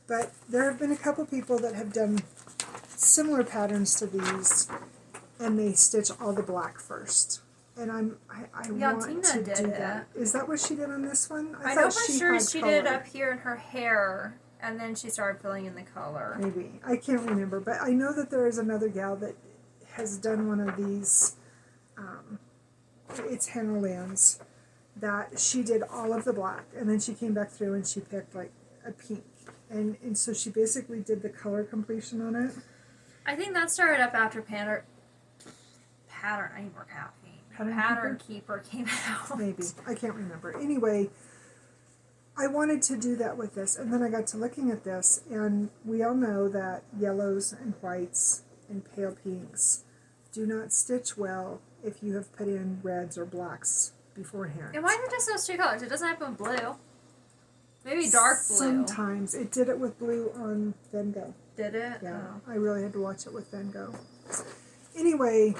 but there have been a couple people that have done similar patterns to these, and they stitch all the black first. And I want Tina to did do it. that. Is that what she did on this one? I know thought for sure had she color. did up here in her hair, and then she started filling in the color. Maybe. I can't remember, but I know that there is another gal that has done one of these, it's Hannah Lynn's, that she did all of the black, and then she came back through and she picked like a pink. And so she basically did the color completion on it. I think that started up after Pattern, I need more caffeine. Pattern Keeper came out. Maybe. I can't remember. Anyway, I wanted to do that with this, and then I got to looking at this, and we all know that yellows and whites and pale pinks do not stitch well if you have put in reds or blacks beforehand. And why is it just those two colors? It doesn't happen with blue. Maybe dark blue. Sometimes. It did it with blue on Van Gogh. Did it? Yeah. Oh. I really had to watch it with Van Gogh. Anyway,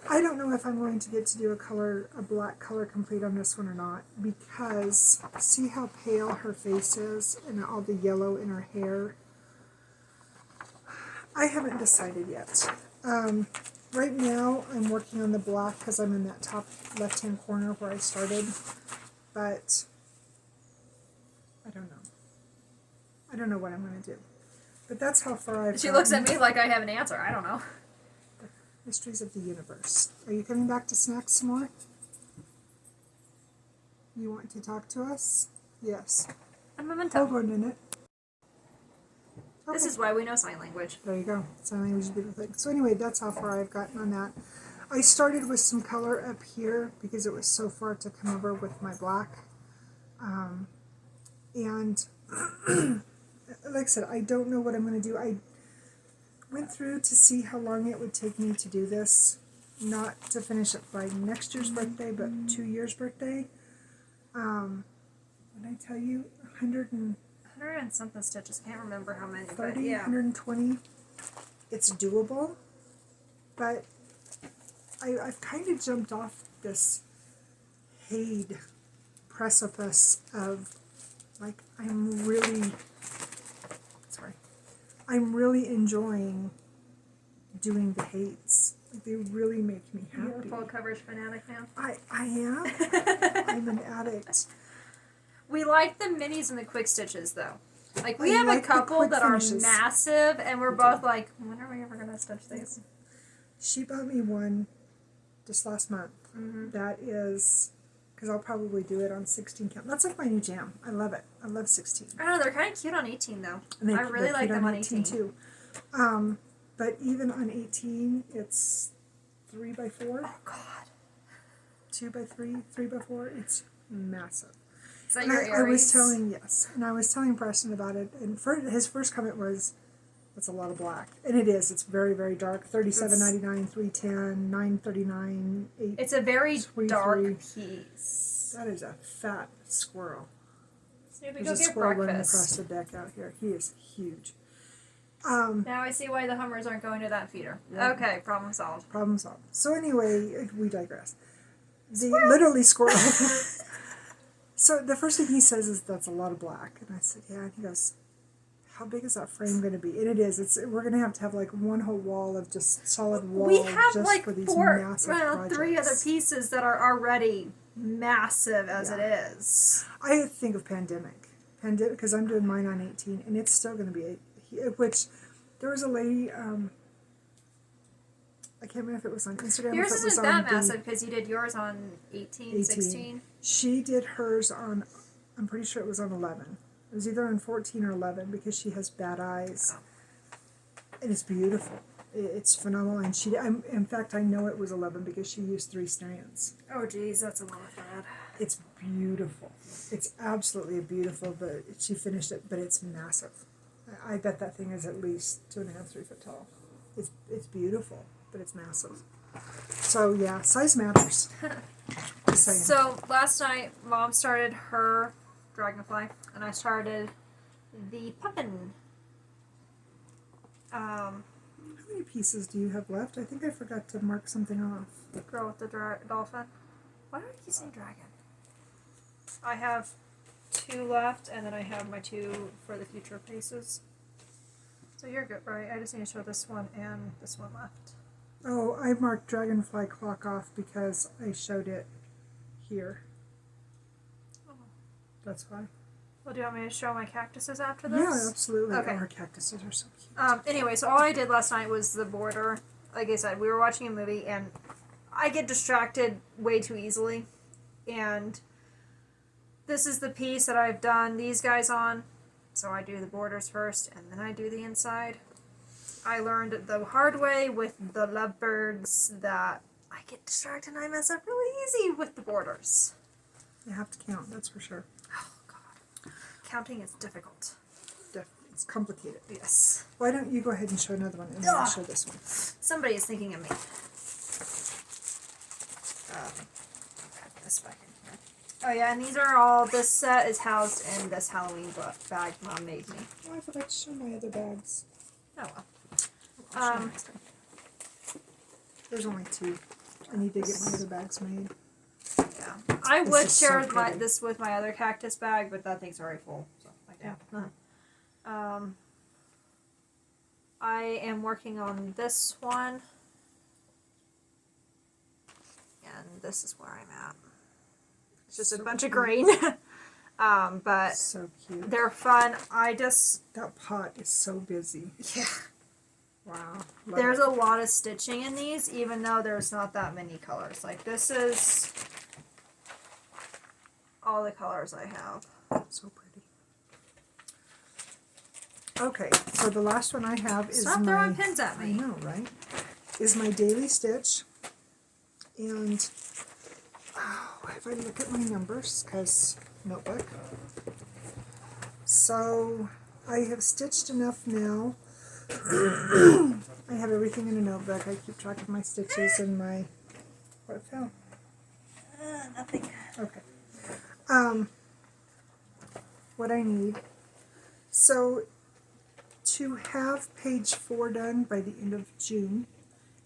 I don't know if I'm going to get to do a black color complete on this one or not, because see how pale her face is and all the yellow in her hair? I haven't decided yet. Right now I'm working on the black because I'm in that top left-hand corner where I started, but I don't know. I don't know what I'm going to do. But that's how far I've She looks at me like I have an answer. I don't know. Mysteries of the Universe. Are you coming back to snacks some more? You want to talk to us? Yes. I'm a mental. Hold 1 minute. Okay. This is why we know sign language. There you go. Sign language is a beautiful thing. So anyway, that's how far I've gotten on that. I started with some color up here because it was so far to come over with my black. And like I said, I don't know what I'm going to do. I went through to see how long it would take me to do this, not to finish it by next year's birthday, but 2 years' birthday. When I tell you, 100 and something stitches. I can't remember how many, 30, but yeah. 120, it's doable, but I've kind of jumped off this Haid precipice of, like, I'm really enjoying doing the Haids. Like, they really make me happy. You're a full coverage fanatic now? I am. I'm an addict. We like the minis and the quick stitches, though. Like, we I have like a the couple quick that finishes. are massive, and we're both like, when are we ever going to stitch these? She bought me one just last month. That is, because I'll probably do it on 16 count. That's like my new jam. I love it. I love 16. I don't know, they're kind of cute on 18, though. And I really they're like cute them on 18. too. But even on 18, it's 3x4. Oh, God. 2x3, 3x4. It's massive. Is that And your I Aries? was telling Preston about it, and his first comment was, "That's a lot of black," and it is. It's very, very dark. $37.99, $310, $9.39, $8. It's a very 23. dark piece. That is a fat squirrel. Snoopy, There's go a get squirrel running across breakfast. the deck out here. He is huge. Now I see why the Hummers aren't going to that feeder. Yeah. Okay, problem solved. Problem solved. So anyway, we digress. Literally squirrel. So the first thing he says is, "That's a lot of black," and I said, "Yeah." And he goes, "How big is that frame going to be?" And it is. We're going to have like one whole wall of just solid wall. We have just like for these 3 massive other pieces that are already massive as it is. I think of pandemic, because I'm doing mine on 18, and it's still going to be which there was a lady. I can't remember if it was on Instagram. Yours or if it was isn't on that massive because you did yours on 18, 16. She did hers on, I'm pretty sure it was on 11. It was either on 14 or 11 because she has bad eyes. And it's beautiful. It's phenomenal. And in fact, I know it was 11 because she used 3 strands. Oh, geez, that's a lot of thread. It's beautiful. It's absolutely beautiful, but she finished it, but it's massive. I bet that thing is at least 2.5, 3 foot tall. It's beautiful, but it's massive. So yeah, size matters. Just saying. So last night, Mom started her dragonfly, and I started the pumpkin. How many pieces do you have left? I think I forgot to mark something off. The girl with the dolphin. Why do I keep saying dragon? I have 2 left, and then I have my 2 for the future pieces. So you're good, right? I just need to show this one and this one left. Oh, I marked dragonfly clock off because I showed it here. Oh. That's why. Well, do you want me to show my cactuses after this? Yeah, absolutely. Okay. Oh, her cactuses are so cute. Anyway, so all I did last night was the border. Like I said, we were watching a movie, and I get distracted way too easily. And this is the piece that I've done these guys on. So I do the borders first, and then I do the inside. I learned the hard way with the lovebirds that I get distracted and I mess up really easy with the borders. You have to count, that's for sure. Oh, God. Counting is difficult. Definitely. It's complicated. Yes. Why don't you go ahead and show another one, and then I'll show this one. Somebody is thinking of me. Put this back in here. Oh yeah, and these are all, this set is housed in this Halloween book bag Mom made me. Oh, I forgot to show my other bags. Oh well. I'll show you next time. There's only 2. I need to get my other bags made. Yeah. I This would is so share pretty. this with my other cactus bag, but that thing's already full. So I can't. I am working on this one. And this is where I'm at. It's just So a bunch of cute. green. But So cute. they're fun. I just... That pot is so busy. Yeah. Wow. Love There's it. a lot of stitching in these, even though there's not that many colors. Like, this is all the colors I have. So pretty. Okay, so the last one I have is Stop throwing pins at me. I know, right? Is my daily stitch. And if I look at my numbers, because notebook. So I have stitched enough now. I have everything in a notebook. I keep track of my stitches and my... What fell? Nothing. Okay. What I need. So to have page 4 done by the end of June,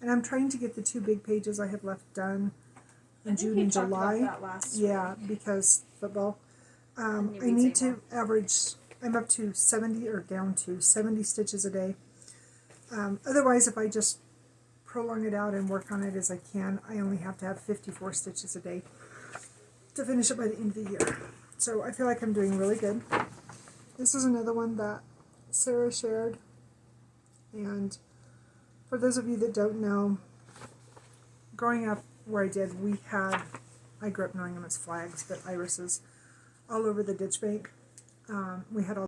and I'm trying to get the 2 big pages I have left done in June and July. That last Yeah, because football. I read need Seymour. to average, I'm up to 70 or down to 70 stitches a day. Otherwise, if I just prolong it out and work on it as I can, I only have to have 54 stitches a day to finish it by the end of the year. So I feel like I'm doing really good. This is another one that Sarah shared. And for those of you that don't know, growing up where I did, I grew up knowing them as flags, but irises all over the ditch bank. We had all,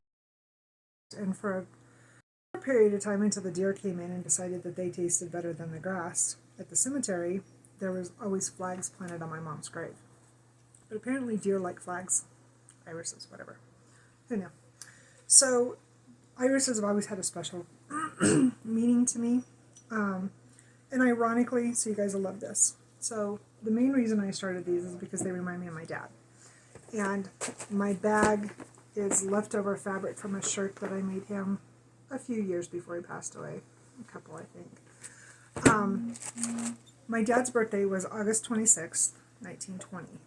and for a period of time until the deer came in and decided that they tasted better than the grass at the cemetery, there was always flags planted on my mom's grave. But apparently deer like flags, irises, whatever. Who knew? So irises have always had a special meaning to me. And ironically, so you guys will love this. So the main reason I started these is because they remind me of my dad. And my bag is leftover fabric from a shirt that I made him a few years before he passed away. A couple, I think. My dad's birthday was August 26th, 1920.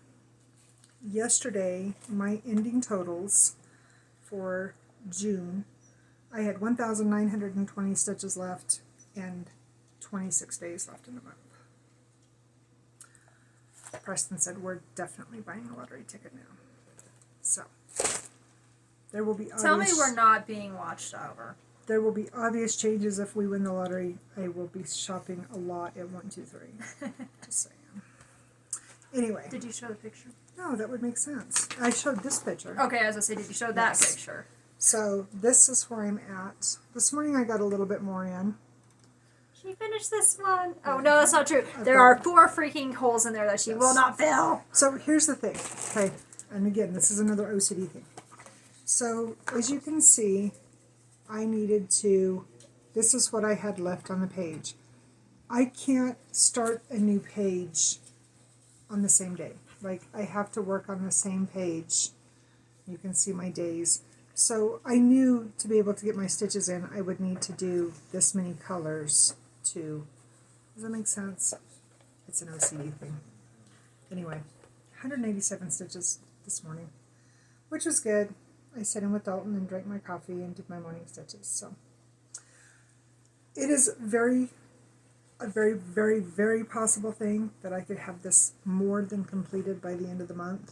Yesterday, my ending totals for June, I had 1,920 stitches left and 26 days left in the month. Preston said we're definitely buying a lottery ticket now. So, there will be others. Tell me we're not being watched over. there will be obvious changes if we win the lottery. I will be shopping a lot at 123. Just saying. Anyway. Did you show the picture? No, that would make sense. I showed this picture. Okay, as I say, did you show that picture? So this is where I'm at. This morning I got a little bit more in. She finished this one. Oh, no, that's not true. There are 4 freaking holes in there that she will not fill. So here's the thing. Okay, and again, this is another OCD thing. So as you can see, I needed to, this is what I had left on the page. I can't start a new page on the same day. Like, I have to work on the same page. You can see my days. So I knew to be able to get my stitches in, I would need to do this many colors too. Does that make sense? It's an OCD thing. Anyway, 187 stitches this morning, which was good. I sat in with Dalton and drank my coffee and did my morning stitches. So it is a very, very possible thing that I could have this more than completed by the end of the month.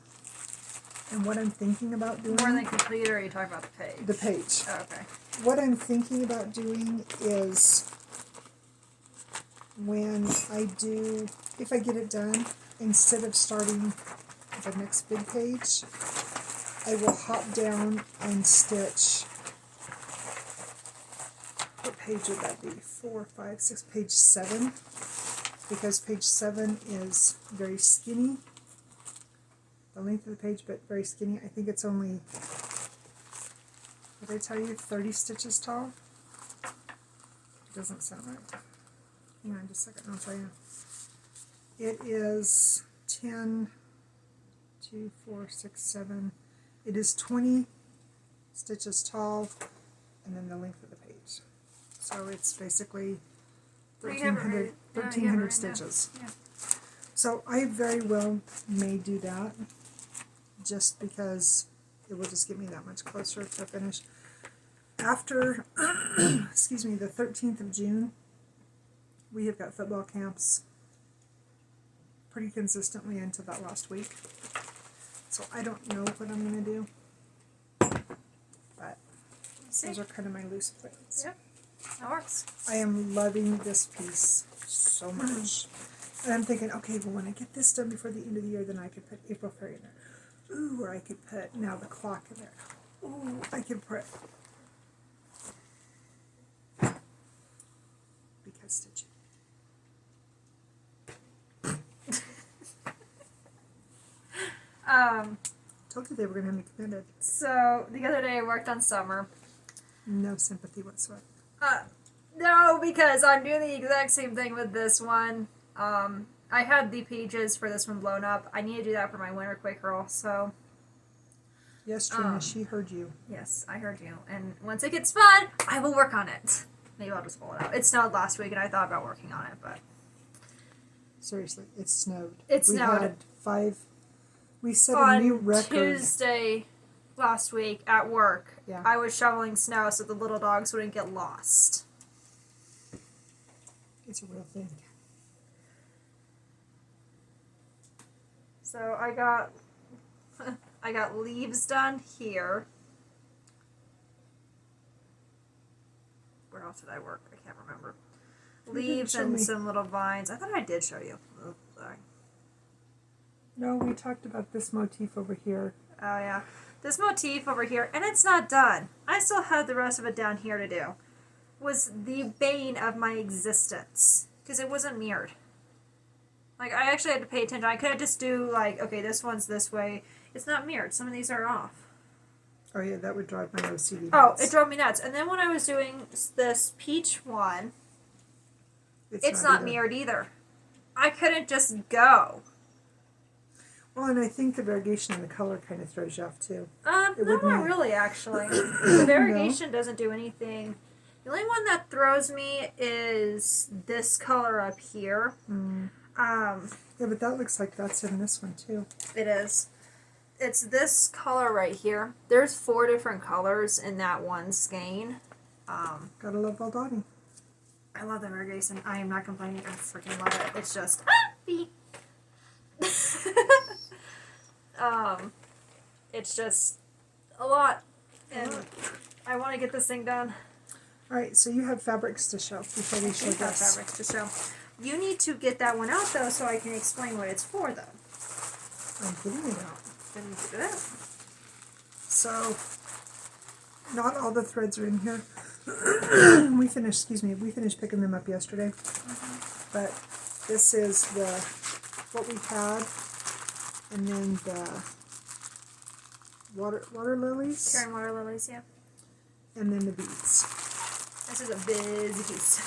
And what I'm thinking about doing... More than completed, or are you talking about the page? The page. Oh, okay. What I'm thinking about doing is when I do, if I get it done, instead of starting the next big page, I will hop down and stitch, what page would that be? 4, 5, 6, page 7, because page 7 is very skinny, the length of the page, but very skinny. I think it's only, did I tell you, 30 stitches tall? It doesn't sound right. Hang on just a second, I'll tell you. It is 10, 2, 4, 6, 7. It is 20 stitches tall, and then the length of the page. So it's basically 1,300 stitches. Yeah. So I very well may do that, just because it will just get me that much closer to finish. After, excuse me, the 13th of June, we have got football camps pretty consistently into that last week. So I don't know what I'm going to do, but those are kind of my loose plans. Yep, that works. I am loving this piece so much. And I'm thinking, okay, well, when I get this done before the end of the year, then I could put April Fairy in there. Ooh, or I could put now the clock in there. Ooh, I could put... Because stitching. Told you they were going to have me committed. So the other day I worked on Summer. No sympathy whatsoever. No, because I'm doing the exact same thing with this one. I had the pages for this one blown up. I need to do that for my winter quick roll, so... Yes, Trina, she heard you. Yes, I heard you. And once it gets fun, I will work on it. Maybe I'll just pull it out. It snowed last week, and I thought about working on it, but... Seriously, it snowed. It snowed. We had 5... We set a On new record. Tuesday last week at work, Yeah. I was shoveling snow so the little dogs wouldn't get lost. It's a real thing. So I got I got leaves done here. Where else did I work? I can't remember. Leaves show and me. some little vines. I thought I did show you. Oh, sorry. No, we talked about this motif over here. Oh yeah. This motif over here, and it's not done. I still have the rest of it down here to do. Was the bane of my existence. Because it wasn't mirrored. Like, I actually had to pay attention. I couldn't just do, like, okay, this one's this way. It's not mirrored. Some of these are off. Oh yeah, that would drive my OCD Oh, nuts. it drove me nuts. And then when I was doing this peach one, it's not either. mirrored either. I couldn't just go. Well, and I think the variegation in the color kind of throws you off too. No, would not not. really, actually. The variegation doesn't do anything. The only one that throws me is this color up here. Yeah, but that looks like that's in this one too. It is. It's this color right here. There's 4 different colors in that one skein. Gotta love Baldani. I love the variegation. I am not complaining. I freaking love it. It's just it's just a lot, and I want to get this thing done. All right, so you have fabrics to show before we show this. Fabrics to show. You need to get that one out though, so I can explain what it's for though. I'm getting it out. Then you do that. So, not all the threads are in here. we finished picking them up yesterday. But this is what we had, and then the water lilies, Karen water lilies, yeah. and then the beads. This is a busy piece.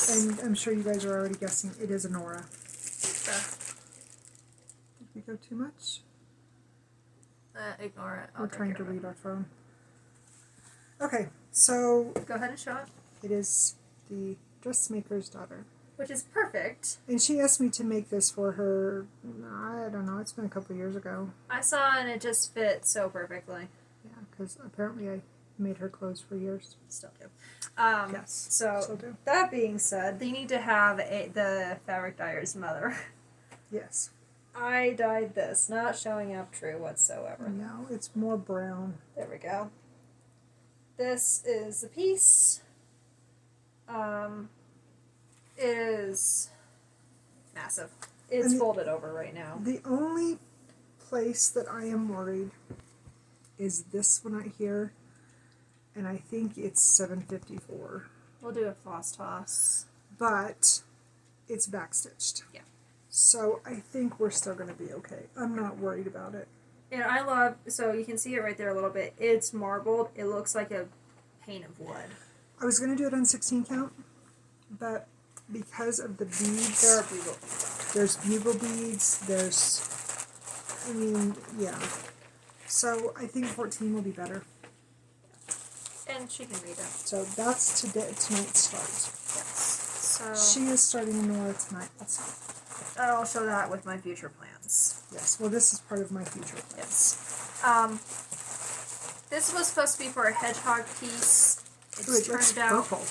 And I'm sure you guys are already guessing it is a Nora. Did we go too much? Ignore it. We're trying to read our phone. Okay, so Go ahead and show it. it is the dressmaker's daughter. Which is perfect. And she asked me to make this for her, I don't know, it's been a couple of years ago. I saw and it just fit so perfectly. Yeah, because apparently I made her clothes for years. Still do. Yes, So, still do. that being said, they need to have the fabric dyer's mother. Yes. I dyed this, not showing up true whatsoever. No, it's more brown. There we go. This is the piece. It is massive. It's folded over right now. The only place that I am worried is this one right here, and I think it's $7.54. We'll do a floss toss. But it's backstitched. Yeah. So I think we're still going to be okay. I'm not worried about it. And I love, so you can see it right there a little bit. It's marbled. It looks like a pane of wood. I was going to do it on 16 count, but because of the beads, There are bugle beads. there's bugle beads, yeah. So I think 14 will be better. And she can read it. So that's tonight's start. Yes. So She is starting Nora tonight also. I'll show that with my future plans. Yes, well this is part of my future plan. Yes. This was supposed to be for a hedgehog piece. Ooh, it looks purple.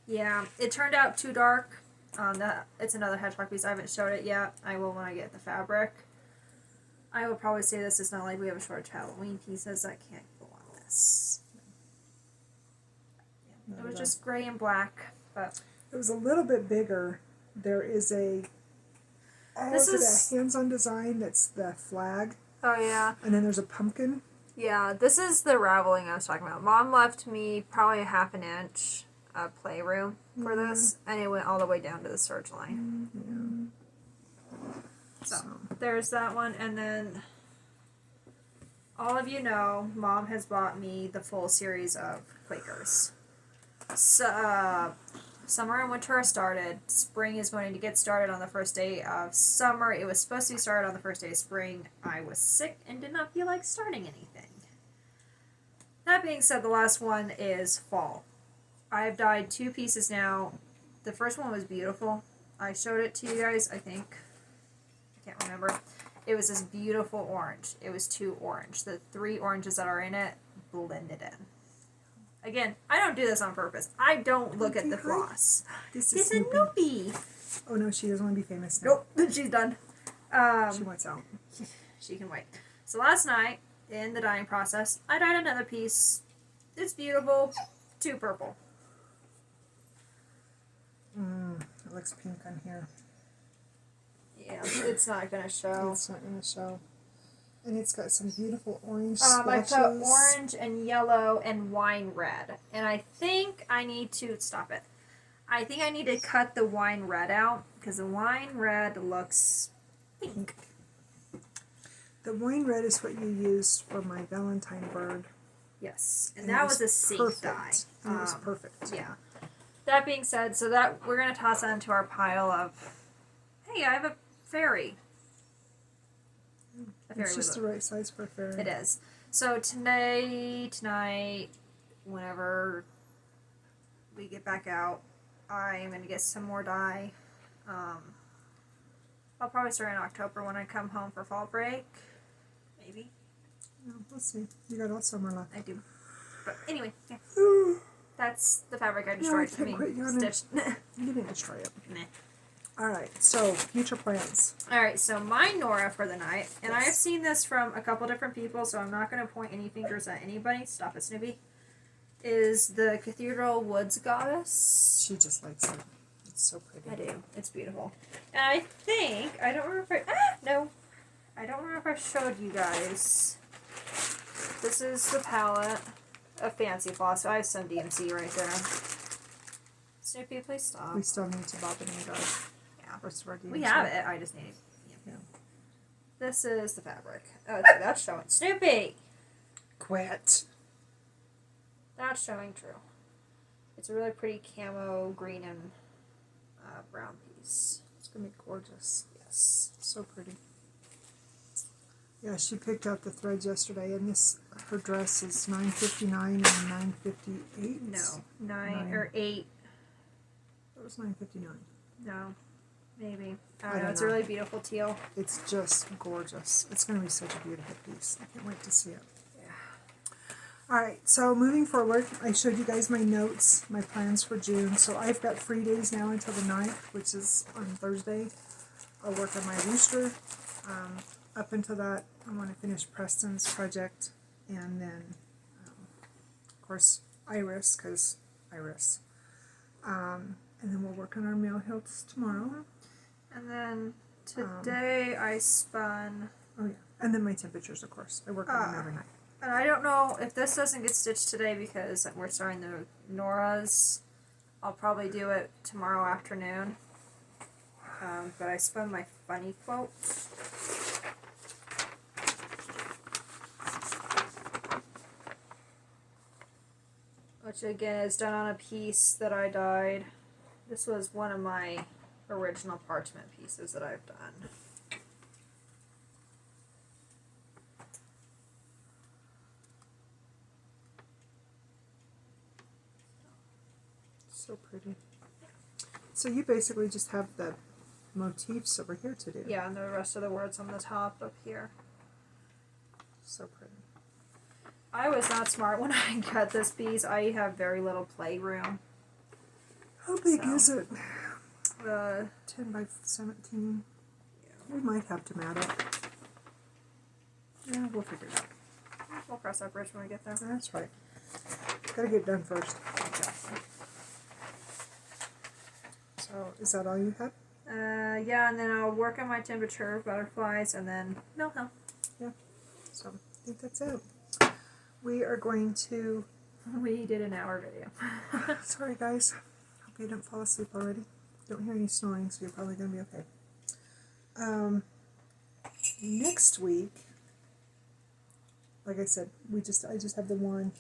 Yeah, it turned out too dark. It's another hedgehog piece. I haven't showed it yet. I will when I get the fabric. I would probably say this is not like we have a shortage of Halloween pieces. I can't go on this. Yeah, it was just gray and black, but it was a little bit bigger. There is a This is a hands-on design that's the flag, oh yeah. and then there's a pumpkin. Yeah, this is the raveling I was talking about. Mom left me probably a half an inch of playroom for this, and it went all the way down to the serge line. So, there's that one, and then all of you know, Mom has bought me the full series of Quakers. So, summer and winter are started. Spring is going to get started on the first day of summer. It was supposed to be started on the first day of spring. I was sick and did not feel like starting anything. That being said, the last one is fall. I've dyed 2 pieces now. The first one was beautiful. I showed it to you guys, I think. I can't remember. It was this beautiful orange. It was too orange. The 3 oranges that are in it blended in. Again, I don't do this on purpose. I don't look at the floss. This It's is a Snoopy. Snoopy. Oh no, she doesn't want to be famous now. Nope, she's done. She wants out. She can wait. So last night, in the dyeing process, I dyed another piece. It's beautiful. Too purple. It looks pink on here. Yeah, it's not going to show. It's not going to show. And it's got some beautiful orange I splotches. put orange and yellow and wine red. And I think I need to... Stop it. I think I need to cut the wine red out. Because the wine red looks pink. The wine red is what you used for my Valentine bird. Yes. And that was a safe dye. And it was perfect. Yeah. That being said, so that we're going to toss that into our pile of... Hey, I have a fairy. It's just the right size for a fairy. It is. So tonight, whenever we get back out, I am going to get some more dye. I'll probably start in October when I come home for fall break. Maybe. No, let's see. You got all summer left. I do. But anyway, yeah. That's the fabric I destroyed. I can't quit yawning. Stitched. You didn't destroy it. Meh. Alright, so future plans. Alright, so my Nora for the night, and Yes. I've seen this from a couple different people, so I'm not going to point any fingers at anybody. Stop it, Snoopy. is the Cathedral Woods Goddess. She just likes it. It's so pretty. I do. It's beautiful. And I think, I don't remember if I don't remember if I showed you guys. This is the palette of Fancy Floss. So I have some DMC right there. Snoopy, please stop. We still need to bobbin and go. Yeah. Rest of our We DMC. have it. I just need it. Yeah. This is the fabric. Oh, okay, that's showing. Snoopy! Quit. That's showing true. It's a really pretty camo green and brown piece. It's going to be gorgeous. Yes. So pretty. Yeah, she picked out the threads yesterday, and her dress is $9.59 and $9.58. No. 9 or 8. It was $9.59. No. Maybe. I I don't know. don't It's know. a really beautiful teal. It's just gorgeous. It's going to be such a beautiful piece. I can't wait to see it. Yeah. All right, so moving forward, I showed you guys my notes, my plans for June. So I've got 3 days now until the 9th, which is on Thursday. I'll work on my rooster. Up until that, I want to finish Preston's project, and then, of course, Iris, because Iris. And then we'll work on our male healths tomorrow. And then today I spun. Oh, yeah. And then my temperatures, of course. I work on them every night. And I don't know if this doesn't get stitched today because we're starting the Nora's. I'll probably do it tomorrow afternoon. But I spun my funny quote. Which again is done on a piece that I dyed. This was one of my original parchment pieces that I've done. So pretty. So you basically just have the motifs over here to do. Yeah, and the rest of the words on the top up here. So pretty. I was not smart when I cut this piece. I have very little playroom. How big So. is it? 10 10 by 17. We might have to mat it. Yeah, we'll figure it out. We'll cross that bridge when we get there. That's right. Gotta get it done first. So, is that all you have? Yeah, and then I'll work on my temperature butterflies and then mill hill. Yeah. So, I think that's it. We are going to... We did an hour video. Sorry, guys. Hope you didn't fall asleep already. Don't hear any snoring, so you're probably going to be okay. Next week, like I said, I just have the one,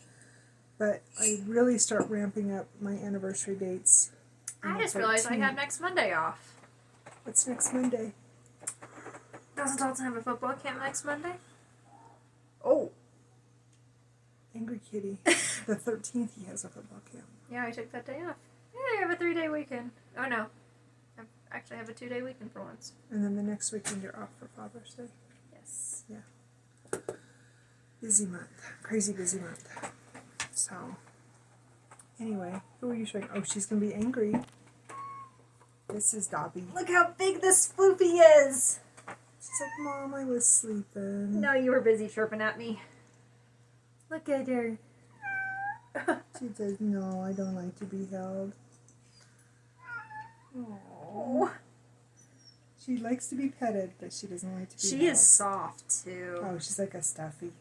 but I really start ramping up my anniversary dates. I just realized I have next Monday off. What's next Monday? Doesn't Dalton have a football camp next Monday? Oh. Angry Kitty. The 13th he has a football camp. Yeah, I took that day off. Yeah, I have a 3-day weekend. Oh no. I actually have a 2-day weekend for once. And then the next weekend you're off for Father's Day. Yes. Yeah. Busy month. Crazy busy month. So, anyway, who are you showing? Oh, she's going to be angry. This is Dobby. Look how big this floopy is! She's like, Mom, I was sleeping. No, you were busy chirping at me. Look at her. She says, no, I don't like to be held. Oh. She likes to be petted, but she doesn't like to be She held. is soft too. Oh, she's like a stuffy.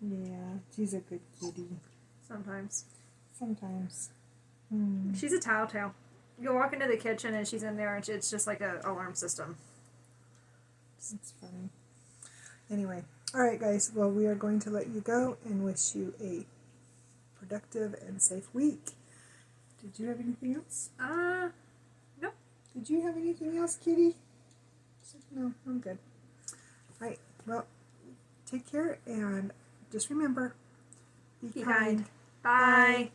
Yeah, she's a good kitty. Sometimes. Sometimes. She's a tattletale. You walk into the kitchen and she's in there and it's just like an alarm system. It's funny. Anyway, alright guys, well we are going to let you go and wish you a productive and safe week. Did you have anything else? Nope. Did you have anything else, kitty? She's like, no, I'm good. Alright, well, take care and just remember, be kind. Bye.